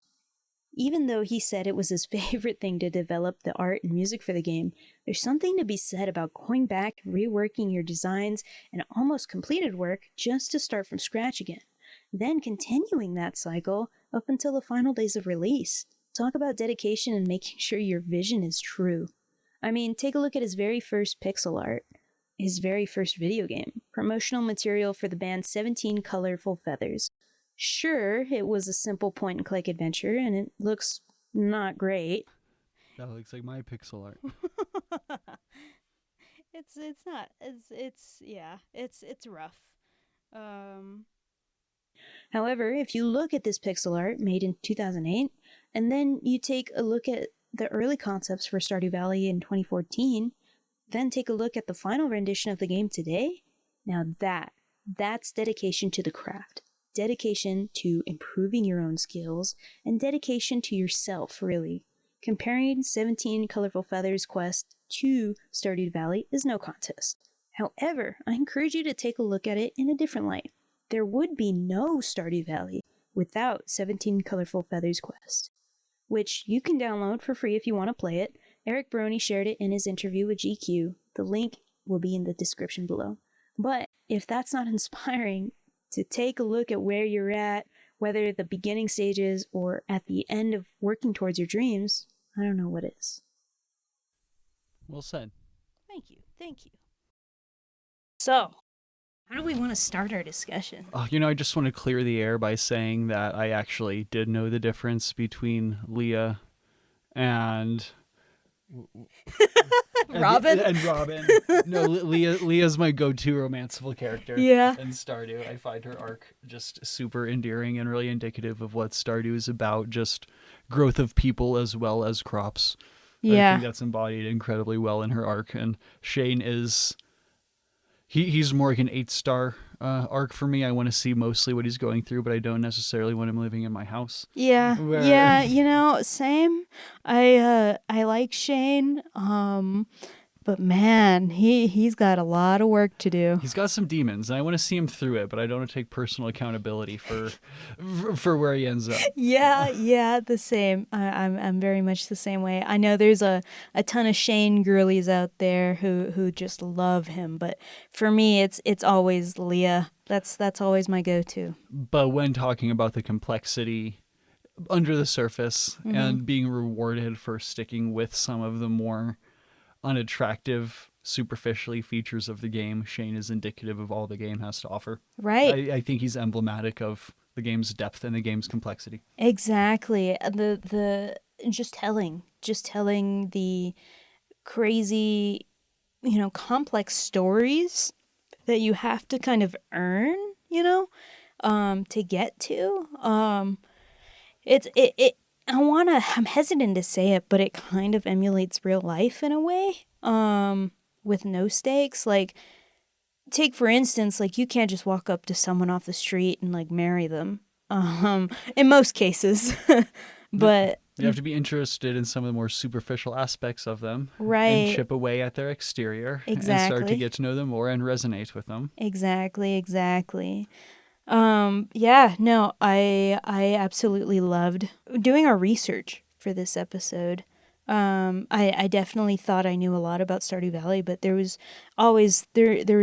Even though he said it was his favorite thing to develop the art and music for the game, there's something to be said about going back and reworking your designs and almost completed work just to start from scratch again, then continuing that cycle up until the final days of release. Talk about dedication and making sure your vision is true. I mean, take a look at his very first pixel art, his very first video game, promotional material for the band 17 Colorful Feathers. Sure, it was a simple point-and-click adventure, and it looks not great. That looks like my pixel art. It's rough. However, if you look at this pixel art made in 2008, and then you take a look at the early concepts for Stardew Valley in 2014, then take a look at the final rendition of the game today, now that's dedication to the craft. Dedication to improving your own skills, and dedication to yourself, really. Comparing 17 Colorful Feathers quest to Stardew Valley is no contest. However, I encourage you to take a look at it in a different light. there would be no Stardew Valley without 17 Colorful Feathers Quest, which you can download for free if you want to play it. Eric Baroni shared it in his interview with GQ. The link will be in the description below. But if that's not inspiring to take a look at where you're at, whether at the beginning stages or at the end of working towards your dreams, I don't know what is. Well said. Thank you. So, how do we want to start our discussion? I just want to clear the air by saying that I actually did know the difference between Leah and Robin? And Robin. No, Leah's my go-to romanceable character. Yeah. In Stardew. I find her arc just super endearing and really indicative of what Stardew is about, just growth of people as well as crops. Yeah. I think that's embodied incredibly well in her arc. And Shane is... He's more like an 8-star arc for me. I want to see mostly what he's going through, but I don't necessarily want him living in my house. Yeah. Yeah, same. I like Shane, but man, he's got a lot of work to do. He's got some demons, and I want to see him through it, but I don't want to take personal accountability for where he ends up. Yeah, the same. I'm very much the same way. I know there's a ton of Shane girlies out there who just love him, but for me, it's always Leah. That's always my go-to. But when talking about the complexity under the surface and being rewarded for sticking with some of the more unattractive, superficially features of the game, Shane is indicative of all the game has to offer. Right. I think he's emblematic of the game's depth and the game's complexity. Exactly. The just telling the crazy, complex stories that you have to kind of earn, to get to. I'm hesitant to say it, but it kind of emulates real life in a way, with no stakes. Like, take for instance, like, you can't just walk up to someone off the street and like marry them, in most cases, but you have to be interested in some of the more superficial aspects of them, right, and chip away at their exterior, exactly, and start to get to know them more and resonate with them. Exactly. Yeah, no, I absolutely loved doing our research for this episode. I definitely thought I knew a lot about Stardew Valley, but there was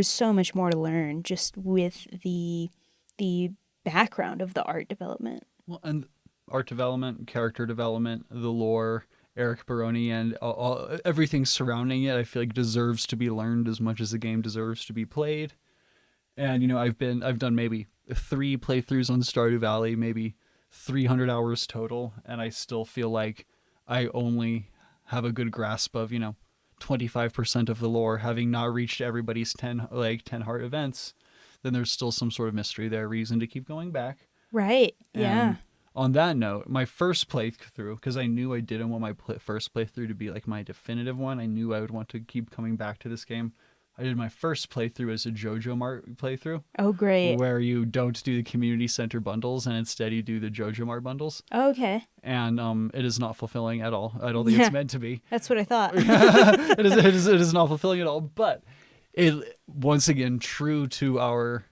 so much more to learn just with the background of the art development. Well, and art development, character development, the lore, Eric Baroni, and everything surrounding it, I feel like deserves to be learned as much as the game deserves to be played. And I've done maybe 3 playthroughs on Stardew Valley, maybe 300 hours total, and I still feel like I only have a good grasp of 25% of the lore, having not reached everybody's 10 heart events. Then there's still some sort of mystery there, reason to keep going back. Right. Yeah. And on that note, my first playthrough, because I knew I didn't want my first playthrough to be like my definitive one, I knew I would want to keep coming back to this game. I did my first playthrough as a JoJo Mart playthrough. Oh, great. Where you don't do the community center bundles and instead you do the JoJo Mart bundles. Okay. And it is not fulfilling at all. I don't think it's meant to be. That's what I thought. It is not fulfilling at all. But it, once again, true to our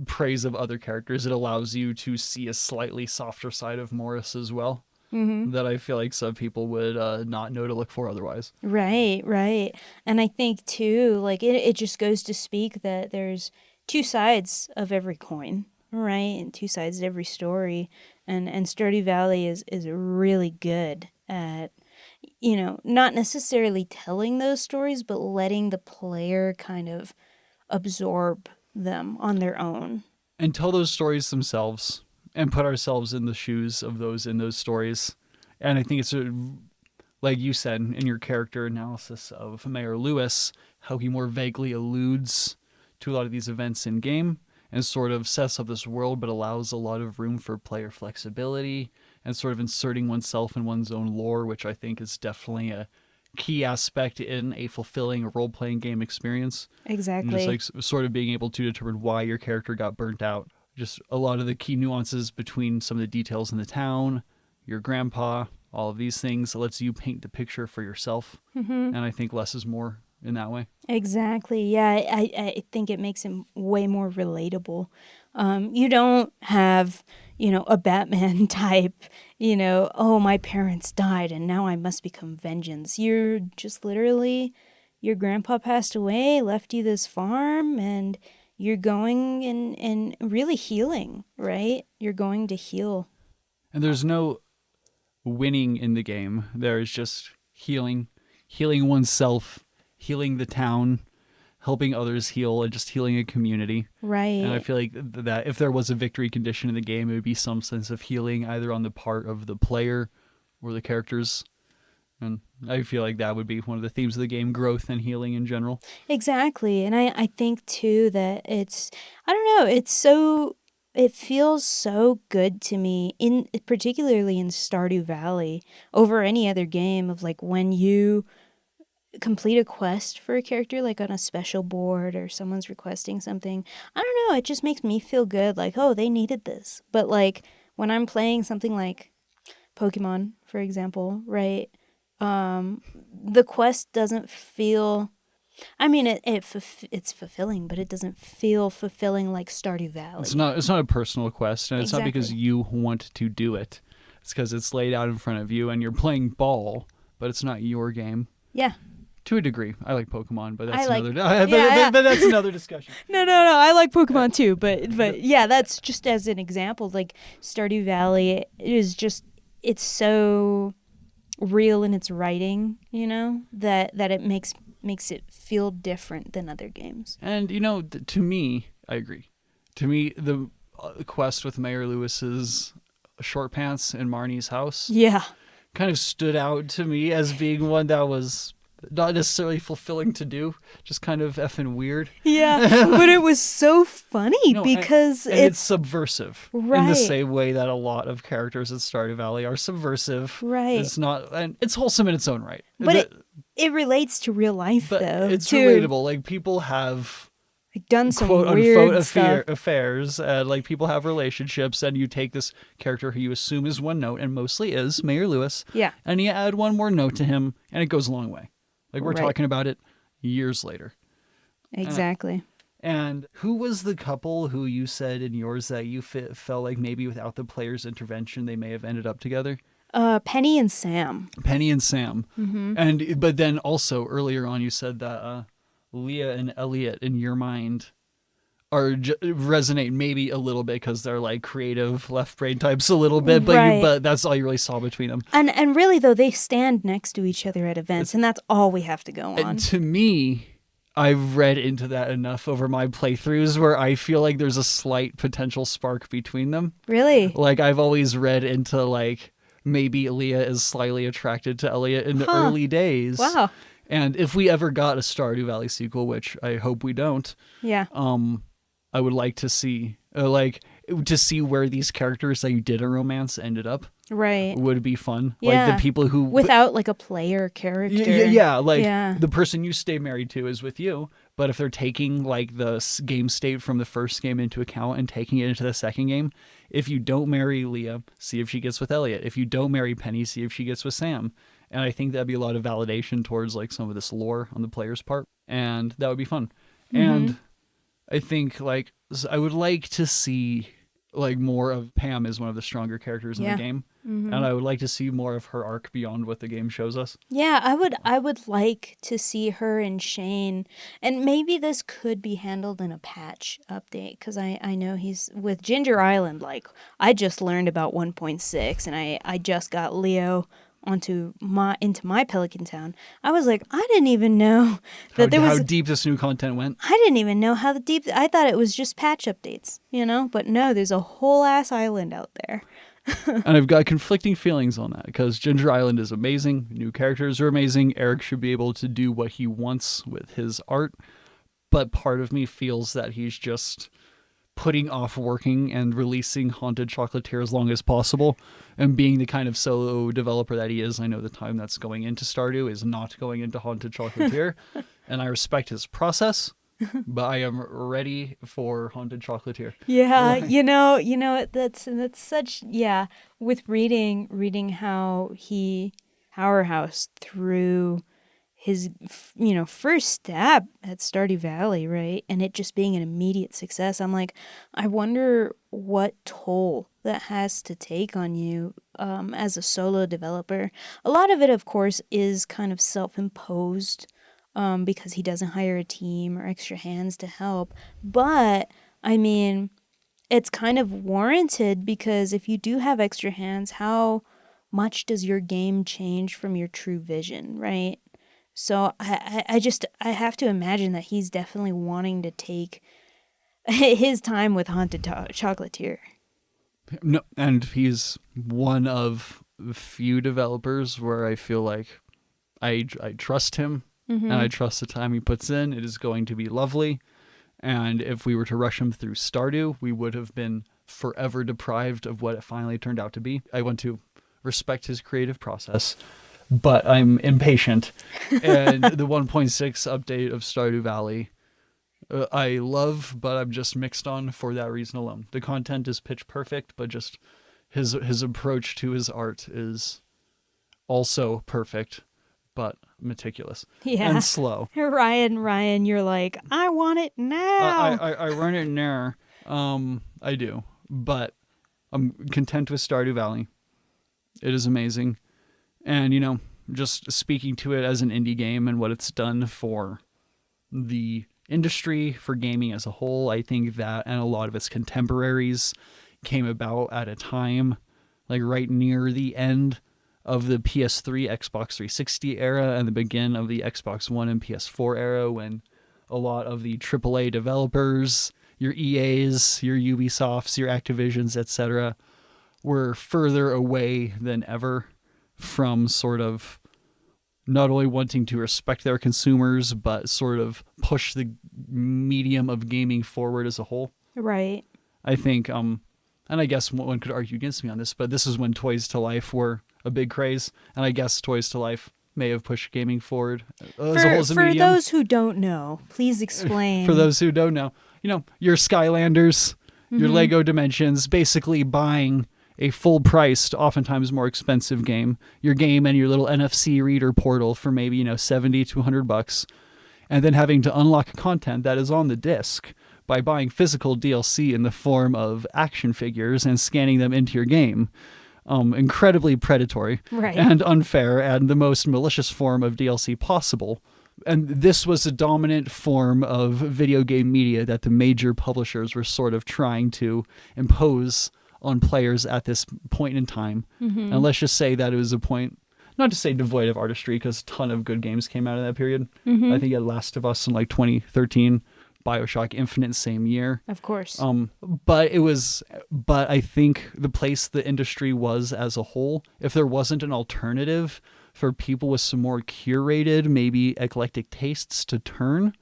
praise of other characters, it allows you to see a slightly softer side of Morris as well. That I feel like some people would not know to look for otherwise. Right. And I think, too, like, it just goes to speak that there's 2 sides of every coin, right? And 2 sides to every story. And Stardew Valley is really good at, not necessarily telling those stories, but letting the player kind of absorb them on their own. And tell those stories themselves. And put ourselves in the shoes of those in those stories. And I think it's, like you said, in your character analysis of Mayor Lewis, how he more vaguely alludes to a lot of these events in game and sort of sets up this world, but allows a lot of room for player flexibility and sort of inserting oneself in one's own lore, which I think is definitely a key aspect in a fulfilling role-playing game experience. Exactly. And just like sort of being able to determine why your character got burnt out. Just a lot of the key nuances between some of the details in the town, your grandpa, all of these things. It lets you paint the picture for yourself. And I think less is more in that way. Exactly. Yeah, I think it makes it way more relatable. You don't have, a Batman type, oh, my parents died and now I must become vengeance. You're just literally, your grandpa passed away, left you this farm, and you're going and really healing, right? You're going to heal. And there's no winning in the game. There is just healing oneself, healing the town, helping others heal, and just healing a community. Right. And I feel like that if there was a victory condition in the game, it would be some sense of healing, either on the part of the player or the characters. And I feel like that would be one of the themes of the game, growth and healing in general. Exactly. And I think too that I don't know, it feels so good to me, particularly in Stardew Valley, over any other game, of like when you complete a quest for a character, like on a special board or someone's requesting something. I don't know, it just makes me feel good, like, oh, they needed this. But like when I'm playing something like Pokemon, for example, right? The quest doesn't feel, I mean, it's fulfilling, but it doesn't feel fulfilling like Stardew Valley. It's not a personal quest, and it's Exactly. not because you want to do it. It's because it's laid out in front of you, and you're playing ball, but it's not your game. Yeah. To a degree. I like Pokemon, but that's like- another but that's another discussion. No, I like Pokemon too, but yeah, that's just as an example. Like Stardew Valley is just, it's so real in its writing, that it makes it feel different than other games. And to me, I agree. To me, the quest with Mayor Lewis's short pants in Marnie's house, Yeah. kind of stood out to me as being one that was not necessarily fulfilling to do, just kind of effing weird. Yeah, but it was so funny because and it's subversive in the right. same way that a lot of characters in Stardew Valley are subversive. Right. It's not, and it's wholesome in its own right. But it relates to real life, but though. it's too. relatable. Like people have Like, done some quote weird unquote stuff. affairs, and like people have relationships, and you take this character who you assume is one note and mostly is Mayor Lewis, Yeah. and you add one more note to him, and it goes a long way. Like we're Right. talking about it years later. Exactly. And who was the couple who you said in yours that you felt like maybe without the player's intervention they may have ended up together? Penny and Sam. Penny and Sam. Mm-hmm. But then also earlier on you said that Leah and Elliot in your mind resonate maybe a little bit because they're like creative left brain types a little bit, but Right. but that's all you really saw between them. And really, though, they stand next to each other at events, and that's all we have to go on. And to me, I've read into that enough over my playthroughs where I feel like there's a slight potential spark between them. Really? Like I've always read into like maybe Leah is slightly attracted to Elliot in the early days. Wow. And if we ever got a Stardew Valley sequel, which I hope we don't, Yeah. I would like to see where these characters that you did a romance ended up. Right. Would be fun. Yeah. Like the people who Without like a player character. yeah, like Yeah. the person you stay married to is with you, but if they're taking like the game state from the first game into account and taking it into the second game, if you don't marry Leah, see if she gets with Elliot. If you don't marry Penny, see if she gets with Sam. And I think that'd be a lot of validation towards like some of this lore on the player's part, and that would be fun. Mm-hmm. And I think like I would like to see like more of Pam is one of the stronger characters in the game. Mm-hmm. And I would like to see more of her arc beyond what the game shows us. Yeah, I would like to see her and Shane, and maybe this could be handled in a patch update, because I know he's with Ginger Island. Like I just learned about 1.6, and I just got Leo into my Pelican Town. I was like, I didn't even know that there was how deep this new content went. I didn't even know how deep. I thought it was just patch updates, but no, there's a whole ass island out there. And I've got conflicting feelings on that because Ginger Island is amazing. New characters are amazing. Eric should be able to do what he wants with his art. But part of me feels that he's just putting off working and releasing Haunted Chocolatier as long as possible. And being the kind of solo developer that he is, I know the time that's going into Stardew is not going into Haunted Chocolatier. And I respect his process. But I am ready for Haunted Chocolatier. Yeah, that's such, yeah, with reading how Powerhouse threw first stab at Stardew Valley, right? And it just being an immediate success. I'm like, I wonder what toll that has to take on you as a solo developer. A lot of it, of course, is kind of self-imposed because he doesn't hire a team or extra hands to help. But, I mean, it's kind of warranted because if you do have extra hands, how much does your game change from your true vision, right? So I have to imagine that he's definitely wanting to take his time with Haunted Chocolatier. No, and he's one of the few developers where I feel like I trust him, and I trust the time he puts in. It is going to be lovely. And if we were to rush him through Stardew, we would have been forever deprived of what it finally turned out to be. I want to respect his creative process, but I'm impatient. And the 1.6 update of Stardew Valley, I love, but I'm just mixed on for that reason alone. The content is pitch perfect, but just his approach to his art is also perfect, but meticulous and slow. Ryan, you're like, I want it now. I run it now. I do, but I'm content with Stardew Valley. It is amazing, and just speaking to it as an indie game and what it's done for the industry, for gaming as a whole, I think that and a lot of its contemporaries came about at a time like right near the end of the PS3, Xbox 360 era and the begin of the Xbox One and PS4 era, when a lot of the AAA developers, your EAs, your Ubisofts, your Activisions, etc., were further away than ever from sort of not only wanting to respect their consumers, but sort of push the medium of gaming forward as a whole. Right. I think, and I guess one could argue against me on this, but this is when Toys to Life were a big craze, and I guess Toys to Life may have pushed gaming forward as a whole as a medium. For those who don't know, please explain. For those who don't know, your Skylanders, your Lego Dimensions, basically buying a full-priced, oftentimes more expensive game, your game and your little NFC reader portal for maybe, $70 to $100, and then having to unlock content that is on the disc by buying physical DLC in the form of action figures and scanning them into your game. Incredibly predatory and unfair and the most malicious form of DLC possible. And this was a dominant form of video game media that the major publishers were sort of trying to impose on players at this point in time. And let's just say that it was a point, not to say devoid of artistry, because a ton of good games came out of that period. I think it Last of Us in like 2013, BioShock Infinite same year. Of course. But I think the place the industry was as a whole, if there wasn't an alternative for people with some more curated, maybe eclectic tastes to turn,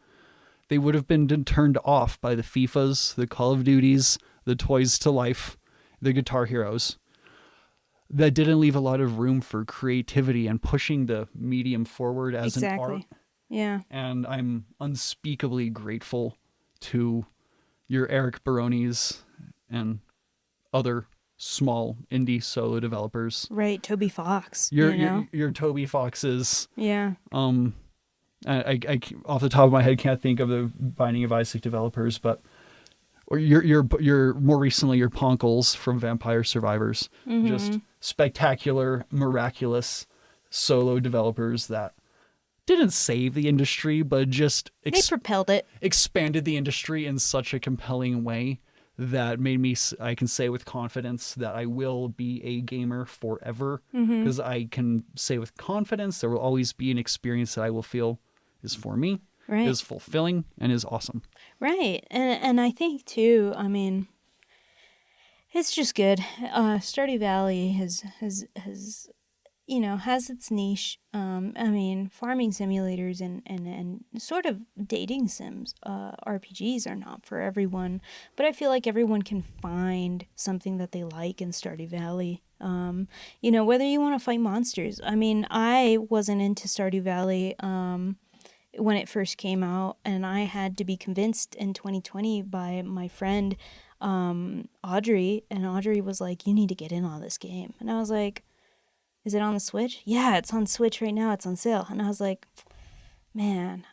they would have been turned off by the FIFAs, the Call of Duties, the Toys to Life, the Guitar Heroes. That didn't leave a lot of room for creativity and pushing the medium forward as an art. Yeah. And I'm unspeakably grateful to your Eric Baronis and other small indie solo developers. Right, Toby Fox. Your Toby Foxes. Yeah. I off the top of my head can't think of the Binding of Isaac developers, but or your more recently your Ponkles from Vampire Survivors. Just spectacular, miraculous solo developers that didn't save the industry, but just they propelled it, expanded the industry in such a compelling way that made me, I can say with confidence that I will be a gamer forever, because I can say with confidence there will always be an experience that I will feel is for me, is fulfilling, and is awesome. Right. And I think too, I mean, it's just good. Stardew Valley has its niche. I mean, farming simulators and sort of dating sims, RPGs are not for everyone, but I feel like everyone can find something that they like in Stardew Valley. Whether you want to fight monsters. I mean, I wasn't into Stardew Valley when it first came out, and I had to be convinced in 2020 by my friend Audrey, and Audrey was like, you need to get in on this game. And I was like, is it on the Switch? Yeah, it's on Switch right now. It's on sale. And I was like, Man,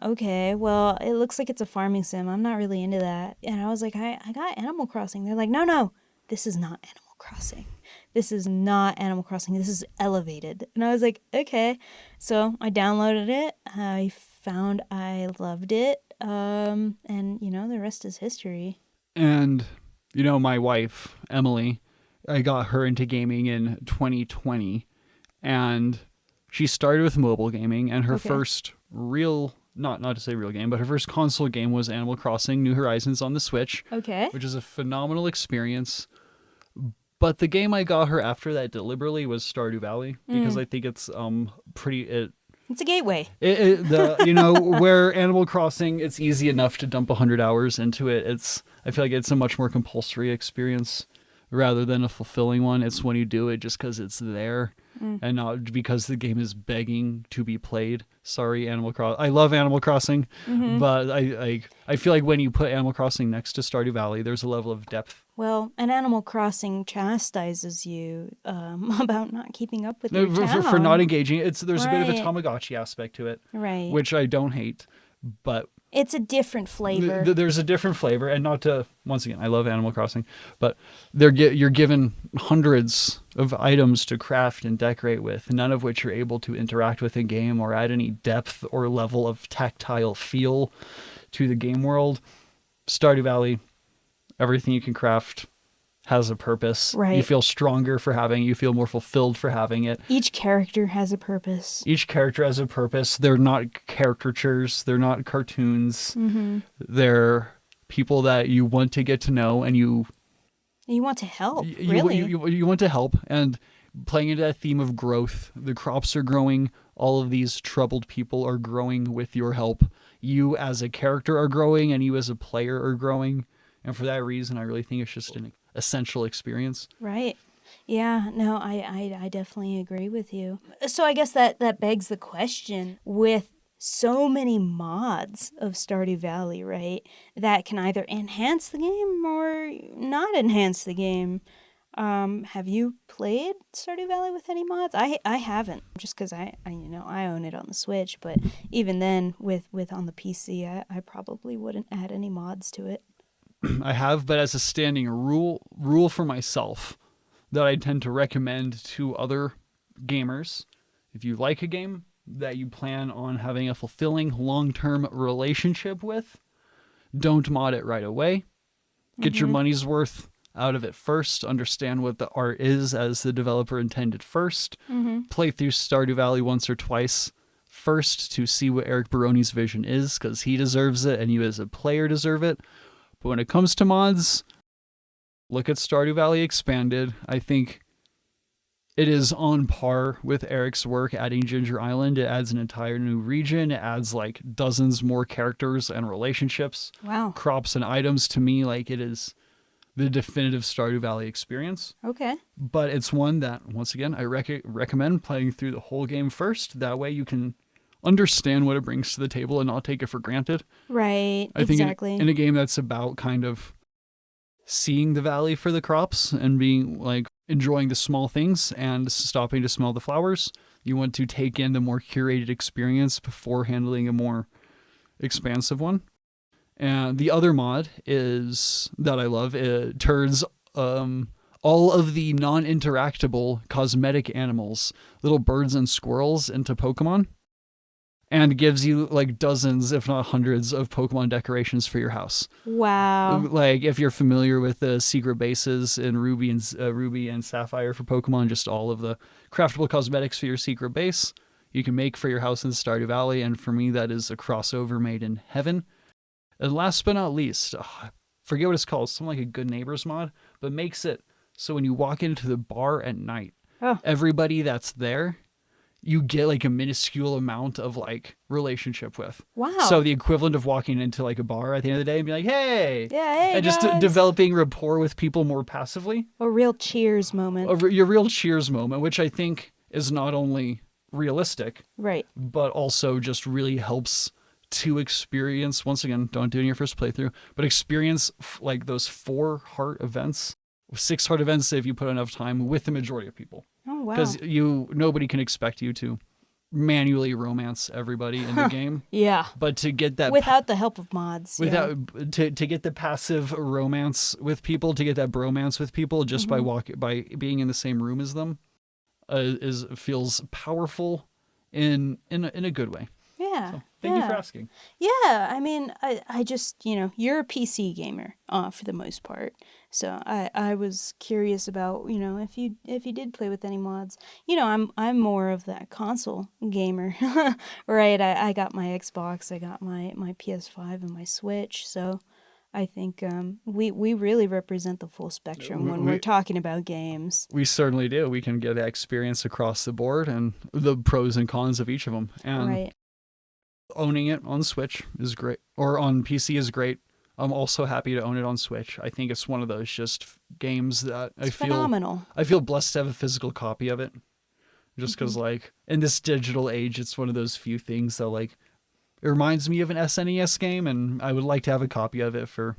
okay. Well, it looks like it's a farming sim. I'm not really into that. And I was like, I got Animal Crossing. They're like, no, this is not Animal Crossing. This is not Animal Crossing. This is elevated. And I was like, okay. So I downloaded it. I found I loved it. And the rest is history. And, my wife, Emily, I got her into gaming in 2020. And she started with mobile gaming, and her first real, not to say real game, but her first console game was Animal Crossing New Horizons on the Switch. Okay. Which is a phenomenal experience. But the game I got her after that deliberately was Stardew Valley, because I think it's It's a gateway. Where Animal Crossing, it's easy enough to dump 100 hours into it. I feel like it's a much more compulsory experience rather than a fulfilling one. It's when you do it just because it's there and not because the game is begging to be played. Sorry, Animal Crossing. I love Animal Crossing, but I feel like when you put Animal Crossing next to Stardew Valley, there's a level of depth. Well, an Animal Crossing chastises you about not keeping up with your town. For not engaging. There's a bit of a Right. Tamagotchi aspect to it, Right. which I don't hate, but It's a different flavor. there's a different flavor. And not to, once again, I love Animal Crossing, but you're given hundreds of items to craft and decorate with, none of which you're able to interact with in game or add any depth or level of tactile feel to the game world. Stardew Valley, everything you can craft has a purpose. Right. You feel stronger for having it. You feel more fulfilled for having it. Each character has a purpose. Each character has a purpose. They're not caricatures. They're not cartoons. They're people that you want to get to know, and you want to help, really. you want to help. And playing into that theme of growth, the crops are growing. All of these troubled people are growing with your help. You as a character are growing, and you as a player are growing. And for that reason, I really think it's just an essential experience. Right. Yeah, no, I definitely agree with you. So I guess that begs the question, with so many mods of Stardew Valley, right, that can either enhance the game or not enhance the game. Have you played Stardew Valley with any mods? I haven't, just because I own it on the Switch, but even then, with on the PC, I probably wouldn't add any mods to it. I have, but as a standing rule for myself that I tend to recommend to other gamers, if you like a game that you plan on having a fulfilling long-term relationship with, don't mod it right away. Get your money's worth out of it first. Understand what the art is as the developer intended first. Play through Stardew Valley once or twice first to see what Eric Baroni's vision is, because he deserves it and you as a player deserve it. But when it comes to mods, look at Stardew Valley Expanded. I think it is on par with Eric's work adding Ginger Island. It adds an entire new region. It adds like dozens more characters and relationships. Wow. Crops and items. To me, like, it is the definitive Stardew Valley experience. Okay. But it's one that, once again, I recommend playing through the whole game first. That way you can understand what it brings to the table and not take it for granted. Right, I think exactly. in a game that's about kind of seeing the valley for the crops and being like enjoying the small things and stopping to smell the flowers, you want to take in the more curated experience before handling a more expansive one. And the other mod is that I love, it turns all of the non-interactable cosmetic animals, little birds and squirrels, into Pokemon. And gives you like dozens, if not hundreds, of Pokemon decorations for your house. Wow. Like if you're familiar with the secret bases in Ruby and Sapphire for Pokemon, just all of the craftable cosmetics for your secret base you can make for your house in Stardew Valley. And for me, that is a crossover made in heaven. And last but not least, I forget what it's called, something like a Good Neighbors mod, but makes it so when you walk into the bar at night, everybody that's there, you get like a minuscule amount of like relationship with. Wow. So the equivalent of walking into like a bar at the end of the day and be like, hey. Yeah, hey, and just guys. developing rapport with people more passively. A real cheers moment. Your real cheers moment, which I think is not only realistic, Right. but also just really helps to experience, once again, don't do it in your first playthrough, but experience like those 6 heart events if you put enough time with the majority of people. Oh, wow. Because nobody can expect you to manually romance everybody in the game. Yeah. But to get that without the help of mods. to get the passive romance with people, to get that bromance with people just by being in the same room as them, feels powerful in a good way. Yeah. So, thank you for asking. Yeah, I mean, I just, you're a PC gamer for the most part. So I was curious about, if you did play with any mods. I'm more of that console gamer, right? I got my Xbox, I got my PS5 and my Switch. So I think we really represent the full spectrum when we're talking about games. We certainly do. We can get that experience across the board and the pros and cons of each of them. And right. Owning it on Switch is great, or on PC is great. I'm also happy to own it on Switch. I think it's one of those just games that it's phenomenal. I feel blessed to have a physical copy of it. Just because, like, in this digital age, it's one of those few things that, like, it reminds me of an SNES game, and I would like to have a copy of it for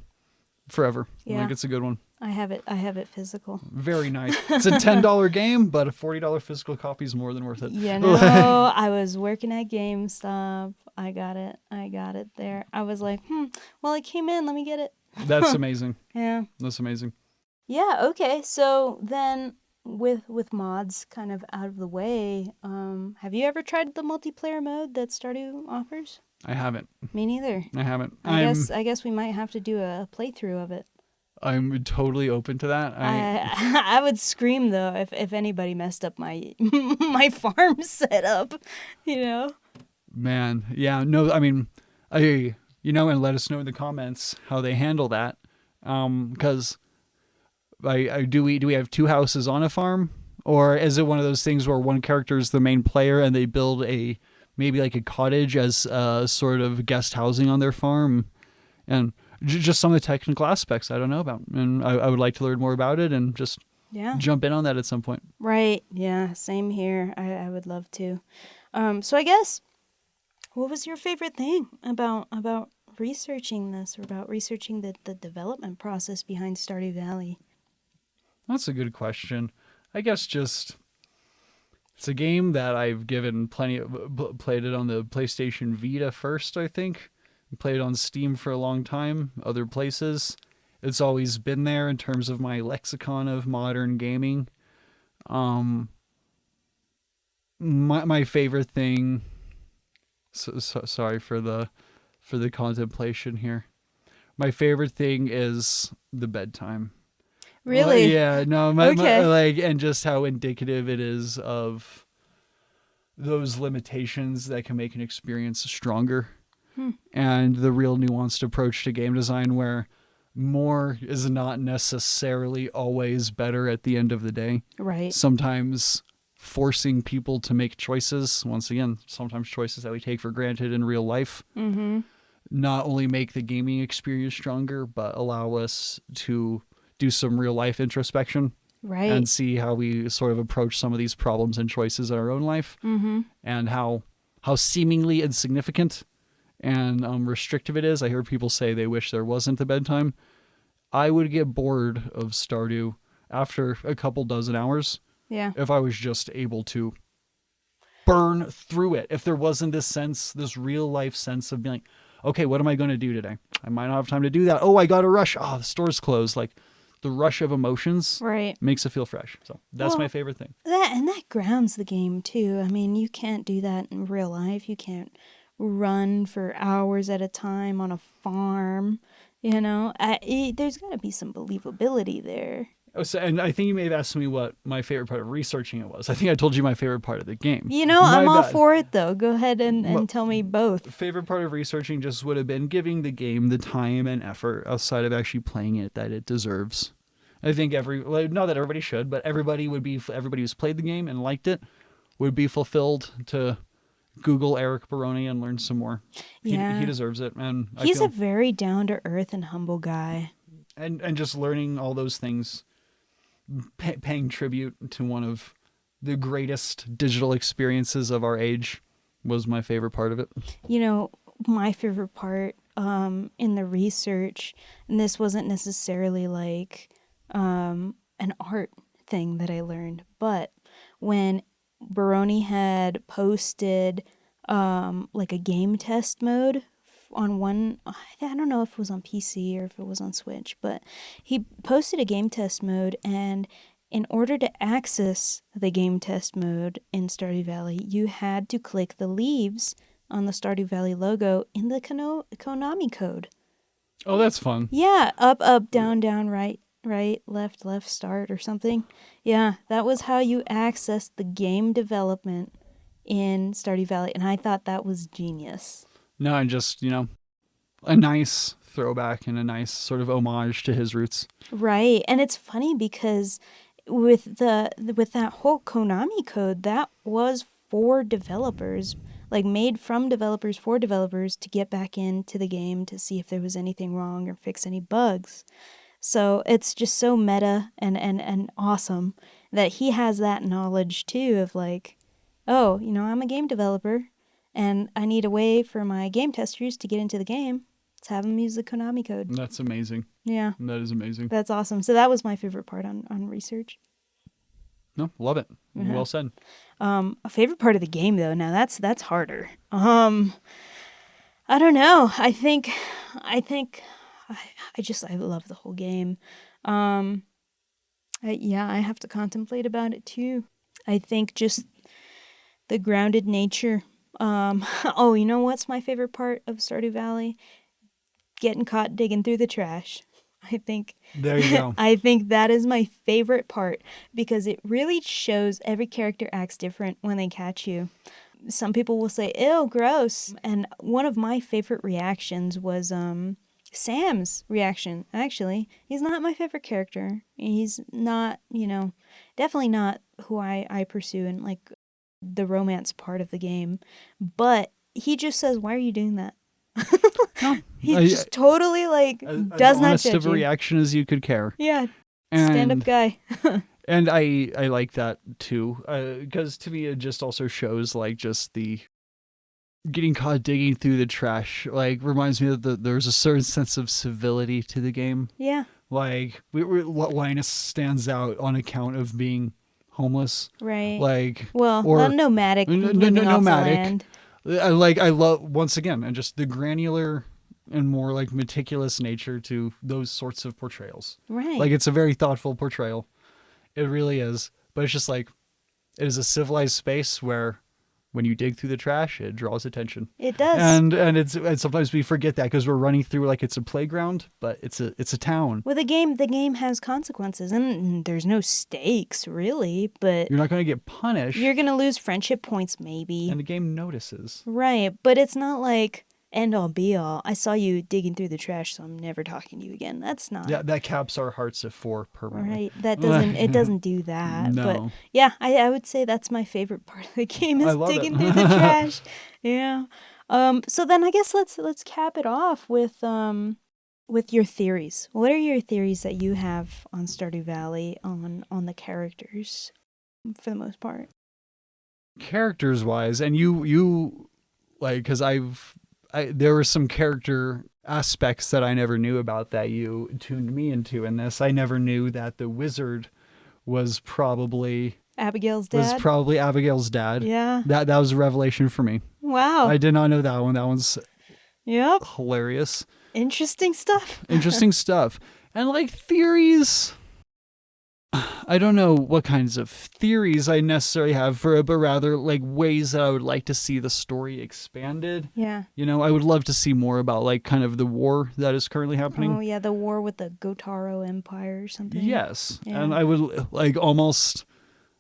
forever. Yeah. Like, it's a good one. I have it physical. Very nice. It's a $10 game, but a $40 physical copy is more than worth it. I was working at GameStop. I got it there. I was like, well, it came in. Let me get it. That's amazing. Yeah. That's amazing. Yeah, okay. So then with mods kind of out of the way, have you ever tried the multiplayer mode that Stardew offers? I haven't. Me neither. I haven't. I guess we might have to do a playthrough of it. I'm totally open to that. I would scream though if anybody messed up my my farm setup, Man, yeah, no, I mean, and let us know in the comments how they handle that, because do we have two houses on a farm, or is it one of those things where one character is the main player and they build maybe like a cottage as sort of guest housing on their farm, and just some of the technical aspects I don't know about, and I would like to learn more about it and just jump in on that at some point. Right. Yeah. Same here. I would love to. So I guess, what was your favorite thing about researching this, or about researching the development process behind Stardew Valley? That's a good question. I guess just it's a game that I've given played it on the PlayStation Vita first, I think. Played it on Steam for a long time, other places. It's always been there in terms of my lexicon of modern gaming. My favorite thing. Sorry for the contemplation here. My favorite thing is the bedtime. Really? Yeah. No. Okay. And just how indicative it is of those limitations that can make an experience stronger. And the real nuanced approach to game design, where more is not necessarily always better at the end of the day. Right. Sometimes forcing people to make choices, once again, sometimes choices that we take for granted in real life, not only make the gaming experience stronger, but allow us to do some real life introspection. Right. And see how we sort of approach some of these problems and choices in our own life, and how seemingly insignificant and restrictive it is. I hear people say they wish there wasn't the bedtime. I would get bored of Stardew after a couple dozen hours. Yeah. If I was just able to burn through it. If there wasn't this real life sense of being like, okay, what am I going to do today? I might not have time to do that. Oh, I got to rush. Oh, the store's closed. Like, the rush of emotions makes it feel fresh. So that's my favorite thing. That grounds the game too. I mean, you can't do that in real life. You can't run for hours at a time on a farm. There's got to be some believability there. Oh, and I think you may have asked me what my favorite part of researching it was. I think I told you my favorite part of the game. I'm all for it, though. Go ahead and tell me both. Favorite part of researching just would have been giving the game the time and effort outside of actually playing it that it deserves. I think not that everybody should, but everybody who's played the game and liked it would be fulfilled to Google Eric Baroni and learn some more. Yeah. He deserves it. And he's a very down-to-earth and humble guy. And just learning all those things, paying tribute to one of the greatest digital experiences of our age was my favorite part of it. My favorite part in the research, and this wasn't necessarily like an art thing that I learned, but when Baroni had posted like a game test mode on one. I don't know if it was on PC or if it was on Switch, but he posted a game test mode, and in order to access the game test mode in Stardew Valley, you had to click the leaves on the Stardew Valley logo in the Konami code. Oh, that's fun. Yeah, up, down, right, left, start or something. Yeah, that was how you accessed the game development in Stardew Valley, and I thought that was genius. No, and just, a nice throwback and a nice sort of homage to his roots. Right, and it's funny because with that whole Konami code, that was for developers, like made from developers for developers to get back into the game to see if there was anything wrong or fix any bugs. So it's just so meta and awesome that he has that knowledge too of like, oh, I'm a game developer and I need a way for my game testers to get into the game. Let's have them use the Konami code. That's amazing. Yeah. That is amazing. That's awesome. So that was my favorite part on research. No, love it. Uh-huh. Well said. A favorite part of the game though, now that's harder. I don't know. I think I love the whole game. I have to contemplate about it too. I think just the grounded nature. Oh, you know what's my favorite part of Stardew Valley? Getting caught digging through the trash. I think there you go. I think that is my favorite part because it really shows every character acts different when they catch you. Some people will say, ew, gross. And one of my favorite reactions was Sam's reaction, actually. He's not my favorite character. He's not, definitely not who I pursue in, like, the romance part of the game. But he just says, why are you doing that? No, he just totally, like, does not judge you. As honest of a reaction as you could care. Yeah, stand-up guy. And I like that, too. Because to me, it just also shows, like, just the getting caught digging through the trash, like, reminds me that there's a certain sense of civility to the game. Yeah. Like, Linus stands out on account of being homeless. Right. Like, well, nomadic. Nomadic. I love, once again, and just the granular and more, like, meticulous nature to those sorts of portrayals. Right. Like, it's a very thoughtful portrayal. It really is. But it's just like, it is a civilized space where when you dig through the trash, it draws attention. It does. And sometimes we forget that because we're running through like it's a playground, but it's a town. Well, the game has consequences, and there's no stakes really, but you're not going to get punished. You're going to lose friendship points maybe. And the game notices. Right, but it's not like end all be all. I saw you digging through the trash, so I'm never talking to you again. That's not. Yeah, that caps our hearts at 4 permanently. Right, it doesn't do that. No. But yeah, I would say that's my favorite part of the game is digging through the trash. Yeah. So then I guess let's cap it off with your theories. What are your theories that you have on Stardew Valley on the characters for the most part? Characters wise, and you like, because there were some character aspects that I never knew about that you tuned me into in this. I never knew that the wizard was probably Abigail's dad. Yeah. That was a revelation for me. Wow. I did not know that one. That one's hilarious. Interesting stuff. Interesting stuff. And like theories, I don't know what kinds of theories I necessarily have for it, but rather like ways that I would like to see the story expanded. Yeah. I would love to see more about like kind of the war that is currently happening. Oh yeah, the war with the Gotaro Empire or something. Yes. Yeah. And I would like almost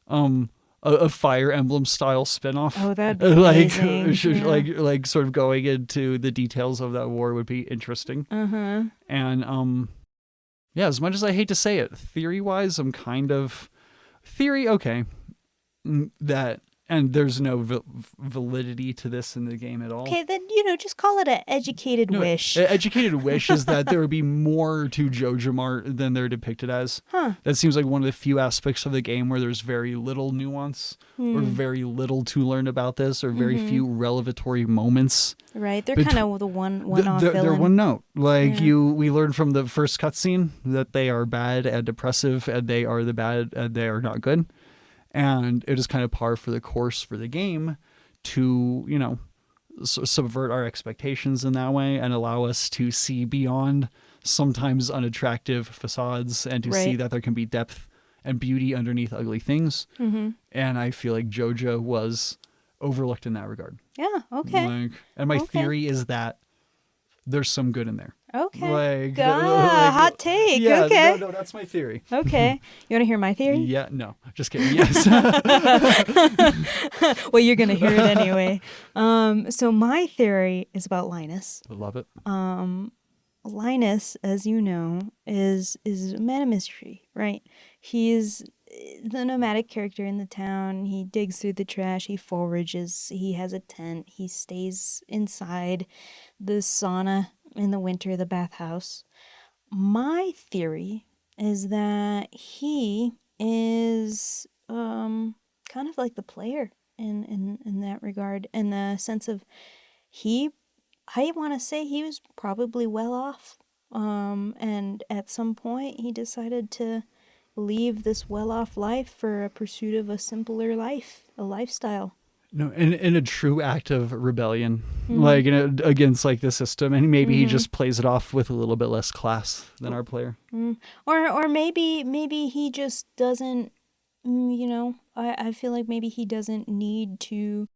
a Fire Emblem style spinoff. Oh, that'd be amazing. Yeah. like sort of going into the details of that war would be interesting. Uh-huh. And yeah, as much as I hate to say it, theory-wise, I'm kind of... okay. That... And there's no validity to this in the game at all. Okay, then, just call it an educated wish. Educated wish is that there would be more to JoJo than they're depicted as. Huh. That seems like one of the few aspects of the game where there's very little nuance or very little to learn about this or very few revelatory moments. Right, they're kind of the one-off villain. They're one note. Like, we learned from the first cutscene that they are bad and depressive and they are the bad and they are not good. And it is kind of par for the course for the game to, subvert our expectations in that way and allow us to see beyond sometimes unattractive facades and to see Right. that there can be depth and beauty underneath ugly things. Mm-hmm. And I feel like JoJo was overlooked in that regard. Yeah. Okay. And my Okay. theory is that there's some good in there. Okay. Like, Hot take. yeah, Okay. no, that's my theory. Okay. You want to hear my theory? Yeah, no, just kidding. Yes. Well, you're gonna hear it anyway. So my theory is about Linus. Love it. Linus, as you know, is a man of mystery, right? He's the nomadic character in the town. He digs through the trash. He forages. He has a tent. He stays inside the sauna in the winter, the bathhouse. My theory is that he is kind of like the player in that regard, in the sense of I want to say he was probably well off, and at some point he decided to leave this well-off life for a pursuit of a simpler life, a lifestyle. No, in a true act of rebellion, Mhm. like against like the system, and maybe he Mhm. just plays it off with a little bit less class than our player. Or maybe he just doesn't, I feel like maybe he doesn't need to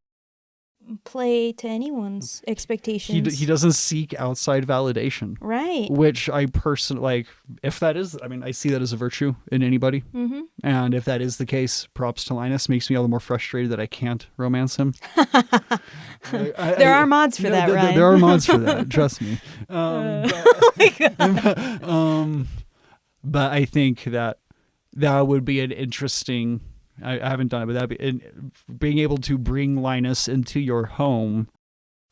play to anyone's expectations. He doesn't seek outside validation, Right. which I personally like. If that is, I see that as a virtue in anybody. Mm-hmm. And if that is the case, props to Linus. Makes me all the more frustrated that I can't romance him. There are mods for that, right? There are mods for that. Trust me. Oh my God. But I think that would be an interesting. I haven't done it, but being able to bring Linus into your home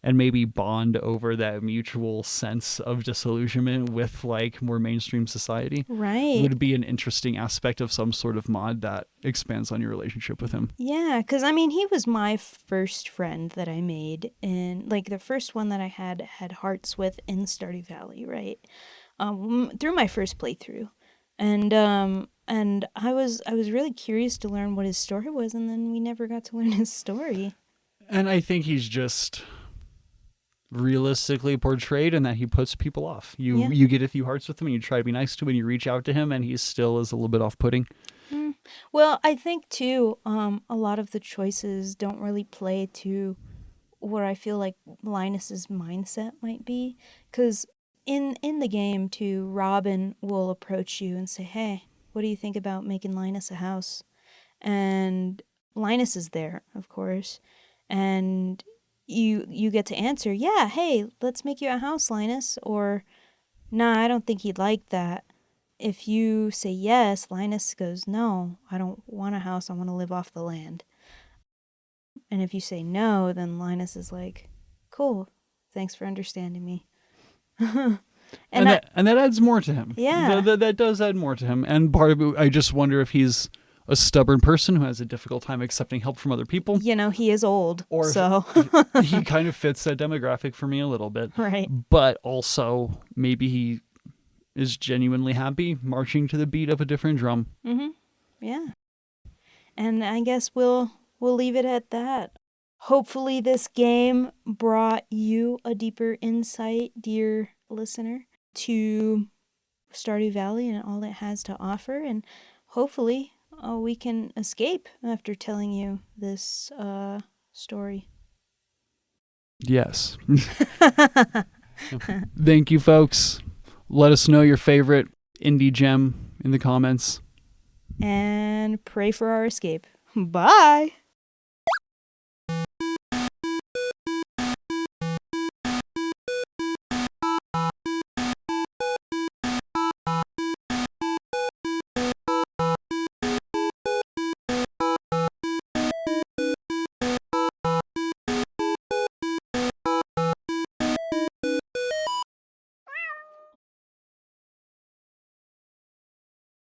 and maybe bond over that mutual sense of disillusionment with like more mainstream society Right. would be an interesting aspect of some sort of mod that expands on your relationship with him. Yeah, because he was my first friend that I made, and like the first one that I had hearts with in Stardew Valley, right? Through my first playthrough, and I was really curious to learn what his story was, and then we never got to learn his story. And I think he's just realistically portrayed in that he puts people off. You get a few hearts with him and you try to be nice to him and you reach out to him and he still is a little bit off-putting. Well, I think too, a lot of the choices don't really play to what I feel like Linus's mindset might be, because in the game too, Robin will approach you and say, "Hey, what do you think about making Linus a house?" And Linus is there, of course, and you get to answer, "Yeah, hey, let's make you a house, Linus," or "Nah, I don't think he'd like that." If you say yes, Linus goes, "No, I don't want a house. I want to live off the land." And if you say no, then Linus is like, "Cool, thanks for understanding me." And that adds more to him. Yeah. That does add more to him. And part of it, I just wonder if he's a stubborn person who has a difficult time accepting help from other people. He is old, Or so. He kind of fits that demographic for me a little bit. Right. But also, maybe he is genuinely happy marching to the beat of a different drum. Mm-hmm. Yeah. And I guess we'll leave it at that. Hopefully this game brought you a deeper insight, dear listener, to Stardew Valley and all it has to offer. And hopefully we can escape after telling you this story. Yes. Thank you, folks. Let us know your favorite indie gem in the comments. And pray for our escape. Bye!